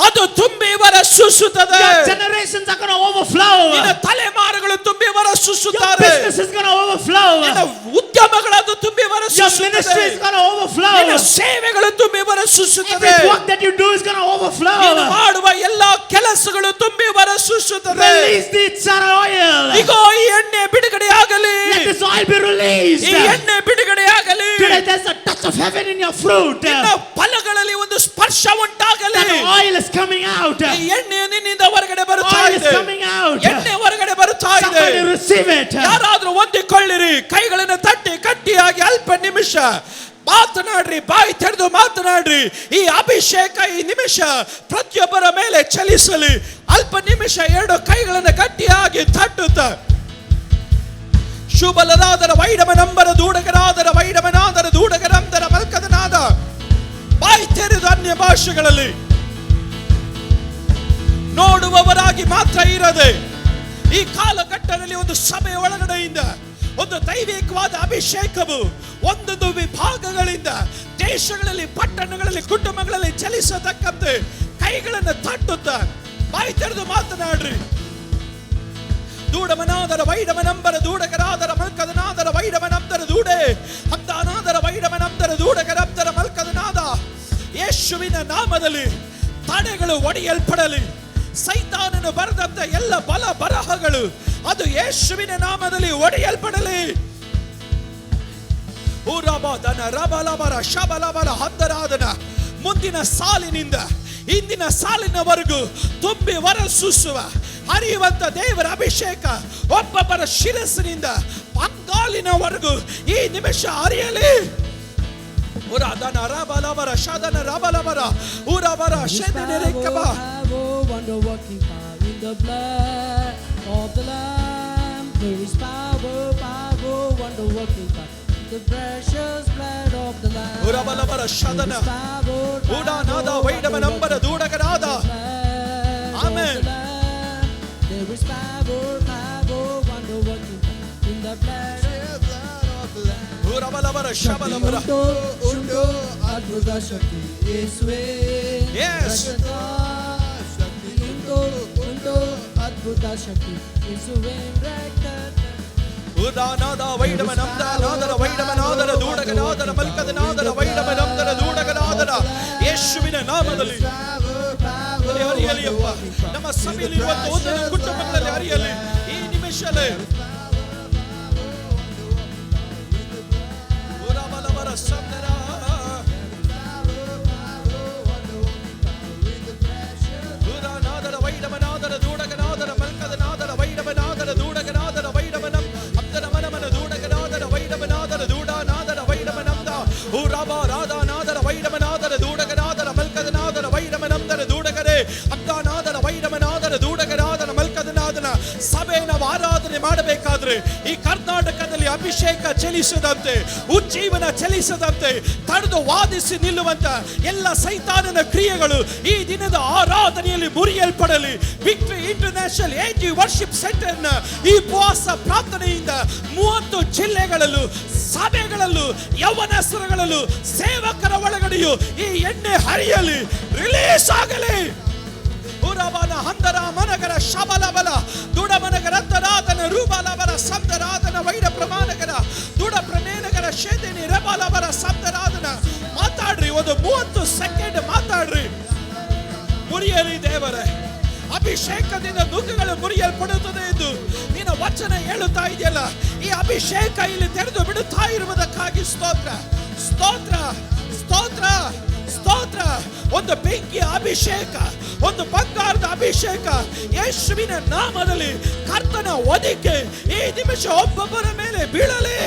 ಅದು ತುಂಬಿ ಹೊರಸೂಸುತ್ತದೆ. Your generations are going to overflow. ನಿನ್ನ ತಲೆಮಾರುಗಳು ತುಂಬಿ Your ಹೊರಸೂಸುತ್ತಾರೆ. business is going to overflow. ನಿನ್ನ ಉದ್ಯಮಗಳದು ತುಂಬಿ Your ಹೊರಸೂಸುತ್ತದೆ. ministry is going to overflow. ನಿನ್ನ ಸೇವೆಗಳು ತುಂಬಿ ಹೊರಸೂಸುತ್ತದೆ. Every work that you do is going to overflow. ನೀನು ಮಾಡುವ ಎಲ್ಲ ಕೆಲಸಗಳು ತುಂಬಿ ಹೊರಸೂಸುತ್ತದೆ. Release the Itzar oil. ಈಗೋ ಈ ಎಣ್ಣೆ ಬಿಡುಗಡೆಯಾಗಲಿ. Let this oil be released. ಈ ಎಣ್ಣೆ ಬಿಡುಗಡೆಯಾಗಲಿ. Today there's a touch of heaven in your fruit. ನಿನ್ನ ಫಲಗಳಲ್ಲಿ ಒಂದು ಸ್ಪರ್ಶ ಉಂಟಾಗಲಿ. That oil is coming out. ಈ ಎಣ್ಣೆ ನಿನ್ನಿಂದ ಹೊರಗಡೆ ಬರುತ್ತಾ Oil is ಇದೆ. coming out. ಎಣ್ಣೆ ಹೊರಗಡೆ ಬರುತ್ತಾ ಇದೆ. Somebody receive it. ಯಾರಾದ್ರೂ ಹೊಂದಿಕೊಳ್ಳಿರಿ. ಕೈಗಳನ್ನು ತಟ್ಟಿ ಗಟ್ಟಿಯಾಗಿ ಅಲ್ಪ ನಿಮಿಷ ಮಾತನಾಡ್ರಿ, ಬಾಯಿ ತೆರೆದು ಮಾತನಾಡ್ರಿ. ಈ ಅಭಿಷೇಕ ಈ ನಿಮಿಷ ಪ್ರತಿಯೊಬ್ಬರ ಮೇಲೆ ಚಲಿಸಲಿ. ಅಲ್ಪ ನಿಮಿಷ ಎರಡು ಕೈಗಳನ್ನು ಗಟ್ಟಿಯಾಗಿ ತಟ್ಟುತ್ತಾ ಶುಭಲರಾದರ ವೈಡಮನಂಬರ ದೂಡಗರಾದರ ವೈಡಮನಾದರ ದೂಡಗರಂದರ ಮಲ್ಕದನಾದ ಬಾಯಿ ತೆರೆದು ಅನ್ಯ ಭಾಷೆಗಳಲ್ಲಿ ನೋಡುವವರಾಗಿ ಮಾತ್ರ ಇರದೆ, ಈ ಕಾಲಘಟ್ಟದಲ್ಲಿ ಒಂದು ಸಭೆಯ ಒಳಗಡೆಯಿಂದ ಒಂದು ದೈವಿಕವಾದ ಅಭಿಷೇಕವು ಒಂದೊಂದು ವಿಭಾಗಗಳಿಂದ ದೇಶಗಳಲ್ಲಿ, ಪಟ್ಟಣಗಳಲ್ಲಿ, ಕುಟುಂಬಗಳಲ್ಲಿ ಚಲಿಸತಕ್ಕಂತೆ ಕೈಗಳನ್ನು ತಟ್ಟುತ್ತಾ ಬಾಯಿ ತೆರೆದು ಮಾತನಾಡ್ರಿ. ದೂಡಮನಾದರ ವೈಡಮನಂಬರ ದೂಡಗರಾದರ ಮಲ್ಕದನಾದರ ವೈಡಮನಂದರ ದೂಡೆ ಹಂದಾನಾದರ ವೈಡಮನಂದರ ದೂಡಗರಂದರ ಮಲ್ಕದನಾದ. ಯೇಸುವಿನ ನಾಮದಲ್ಲಿ ತಡೆಗಳು ಒಡೆಯಲ್ಪಡಲಿ. ಸೈತಾನನು ಬರೆದಂತ ಎಲ್ಲ ಬಲ ಬರಹಗಳು ಅದು ಯೇಸುವಿನ ನಾಮದಲ್ಲಿ ಒಡೆಯಲ್ಪಡಲಿ. ಊರಬದನ ರಬಲಬರ ಶಬಲಬರ ಹಂದರಾದನ ಮುಂದಿನ ಸಾಲಿನಿಂದ ಇಂದಿನ ಸಾಲಿನವರೆಗೂ ತುಂಬಿ ಹೊರಸೂಸುವ ಹರಿಯುವಂತ ದೇವರ ಅಭಿಷೇಕ ಒಬ್ಬೊಬ್ಬರ ಶಿರಸ್ಸಿನಿಂದ ಅಂಗಾಲಿನವರೆಗೂ ಈ ನಿಮಿಷ ಹರಿಯಲಿ. ಉರಾದನ ರಬಲಬರ ಶದನ ರಬಲಬರ ಊರಬರ ಶೆದನೆರೆಕಬ. Wonder working power in the blood of the Lamb. There is power, power, wonder working power in the precious blood of the Lamb. ಉರಬಲಬರ ಶದನ ಉಡಾನಾದ ವೈಡಮನಂಬರ ದೂಡಗರಾದ. Amen. There is power, power, wonder working power in the precious blood of the Lamb. ಉರಬಲಬರ ಶಬಲಬರ. ಉಂಟು ಅದ್ಭುತ ಶಕ್ತಿ ಯೇಸುವೇ. Yes. ಉಂಟು ಅದ್ಭುತ ಶಕ್ತಿ ಯೇಸುವೇ. ಉದಾನಾದ ವೈಡಮನಂದ ನಾದರ ವೈಡಮನಾದರ ದೂಡಗನಾದರ ಮಲ್ಕದನಾದರ ವೈಡಮನಂದರ ದೂಡಗನಾದರ ಯೇಸುವಿನ ನಾಮದಲ್ಲಿ ಹರಿಯಲಿ ಅಪ್ಪ. ನಮ್ಮ ಸಭೆಯಲ್ಲಿ ಇವತ್ತು ಒಂದೊಂದು ಕುಟುಂಬಗಳಲ್ಲಿ ಹರಿಯಲಿ ಈ ನಿಮಿಷಲೇ. ಉರಬಲಬರ ಸಂದರ ಉದಾನಾದರ ವೈಡಮನಾದರ ದೂಡಗನಾದರ ಮಲ್ಕದನಾದರ ವೈಡಮನಾದರ ದೂಡಗನಾದರ ವೈಡಮನಂ ಅಬ್ದರ ಮನಮನ ದೂಡಗನಾದರ ವೈಡಮನಾದರ ದೂಡಾನಾದರ ವೈಡಮನಂದ ಊರಾಬ ರಾಧಾನಾದರ ವೈಡಮನಾದರ ದೂಡಗನಾದರ ಮಲ್ಕದನಾದರ ವೈಡಮನಂದರ ದೂಡಗರೆ ಅಬ್ದಾನಾದರ ವೈಡಮನಾದರ ದೂಡಗನಾದರ ಮಲ್ಕದನಾದನ. ಸಭೆ ನಾವು ಆರಾಧನೆ ಮಾಡಬೇಕಾದ್ರೆ ಈ ಕರ್ನಾಟಕದಲ್ಲಿ ಅಭಿಷೇಕ ಚಲಿಸದಂತೆ, ಉಜ್ಜೀವನ ಚಲಿಸದಂತೆ ತಡೆದು ವಾದಿಸಿ ನಿಲ್ಲುವಂತ ಎಲ್ಲ ಸೈತಾನನ ಕ್ರಿಯೆಗಳು ಈ ದಿನದ ಆರಾಧನೆಯಲ್ಲಿ ಮುರಿಯಲ್ಪಡಲಿ. ವಿಕ್ಟರಿ ಇಂಟರ್ನ್ಯಾಷನಲ್ AG ವರ್ಷಿಪ್ ಸೆಂಟರ್ನ ಈ ಉಪವಾಸ ಪ್ರಾರ್ಥನೆಯಿಂದ 30 ಜಿಲ್ಲೆಗಳಲ್ಲೂ, ಸಭೆಗಳಲ್ಲೂ, ಯೌವನಸ್ಥರಗಳಲ್ಲೂ, ಸೇವಕರ ಒಳಗಡೆಯೂ ಈ ಎಣ್ಣೆ ಹರಿಯಲಿ, ರಿಲೀಸ್ ಆಗಲಿ. ಉರಬನ ಹಂದರ ಮನಗರ ಶಬಲಬಲ ದುಡಮನಗರ ತರಾದನ ರೂಬಲಬರ ಸಂದರಾದನ ವೈಡ ಪ್ರಮಾಣಗರ ದುಡ ಪ್ರಮೇನಗರ ಶೇದಿನಿ ರಬಲಬರ ಸಂದರಾದನ. ಮಾತಾಡ್ರಿ, ಒಂದು 30 ಸೆಕೆಂಡ್ ಮಾತಾಡ್ರಿ. ಮುರಿಯಲಿ ದೇವರೇ, ಅಭಿಷೇಕದಿಂದ ದುಃಖಗಳು ಮುರಿಯಲ್ಪಡುತ್ತದೆ ಎಂದು ನಿನ್ನ ವಚನ ಹೇಳುತ್ತಾ ಇದೆಯಲ್ಲ. ಈ ಅಭಿಷೇಕ ಇಲ್ಲಿ ತೆರೆದು ಬಿಡುತ್ತಾ ಇರುವುದಕ್ಕಾಗಿ ಸ್ತೋತ್ರ, ಸ್ತೋತ್ರ, ಸ್ತೋತ್ರ, ಸ್ತೋತ್ರ. ಒಂದು ಬೆಂಕಿಯ ಅಭಿಷೇಕ, ಒಂದು ಬಂಗಾರದ ಅಭಿಷೇಕ ಯೇಸುವಿನ ನಾಮದಲ್ಲಿ ಕರ್ತನ ಒದಿಕೆ ಈ ನಿಮಿಷ ಒಬ್ಬೊಬ್ಬರ ಮೇಲೆ ಬೀಳಲಿ.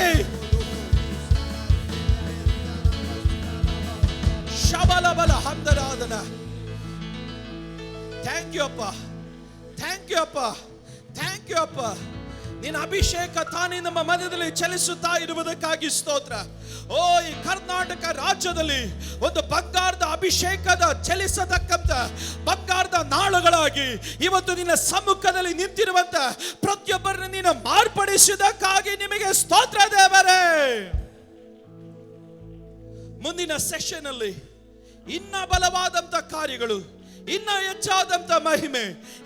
ಶಬಲಬಲ ಹಂದರಾದನ. ಥ್ಯಾಂಕ್ ಯು ಅಪ್ಪ, ಥ್ಯಾಂಕ್ ಯು ಅಪ್ಪ, ಥ್ಯಾಂಕ್ ಯು ಅಪ್ಪ. ನಿನ್ನ ಅಭಿಷೇಕ ತಾನೇ ನಮ್ಮ ಮಧ್ಯದಲ್ಲಿ ಚಲಿಸುತ್ತಾ ಇರುವುದಕ್ಕಾಗಿ ಸ್ತೋತ್ರ. ಓ, ಈ ಕರ್ನಾಟಕ ರಾಜ್ಯದಲ್ಲಿ ಒಂದು ಬಂಗಾರದ ಅಭಿಷೇಕದ ಚಲಿಸತಕ್ಕಂತ ಬಂಗಾರದ ನಾಳುಗಳಾಗಿ ಇವತ್ತು ನಿನ್ನ ಸಮ್ಮುಖದಲ್ಲಿ ನಿಂತಿರುವಂತ ಪ್ರತಿಯೊಬ್ಬರನ್ನು ನೀನು ಮಾರ್ಪಡಿಸಿದಕ್ಕಾಗಿ ನಿಮಗೆ ಸ್ತೋತ್ರ ದೇವರೇ. ಮುಂದಿನ ಸೆಷನ್ ಅಲ್ಲಿ ಇನ್ನ ಬಲವಾದಂತ ಕಾರ್ಯಗಳು, ಇನ್ನ ಹೆಚ್ಚಾದಂತ ಮಹಿಮೆ,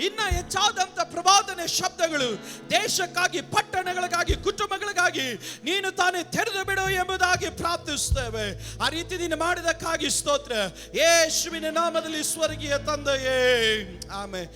ಇನ್ನ ಹೆಚ್ಚಾದಂತ ಪ್ರವಾದನೆ ಶಬ್ದಗಳು ದೇಶಕ್ಕಾಗಿ, ಪಟ್ಟಣಗಳಿಗಾಗಿ, ಕುಟುಂಬಗಳಿಗಾಗಿ ನೀನು ತಾನೇ ತೆರೆದು ಬಿಡು ಎಂಬುದಾಗಿ ಪ್ರಾರ್ಥಿಸುತ್ತೇವೆ. ಆ ರೀತಿ ನೀನು ಮಾಡಿದಕ್ಕಾಗಿ ಸ್ತೋತ್ರ. ಯೇಸುವಿನ ನಾಮದಲ್ಲಿ ಸ್ವರ್ಗೀಯ ತಂದೆಯೇ, ಆಮೆನ್.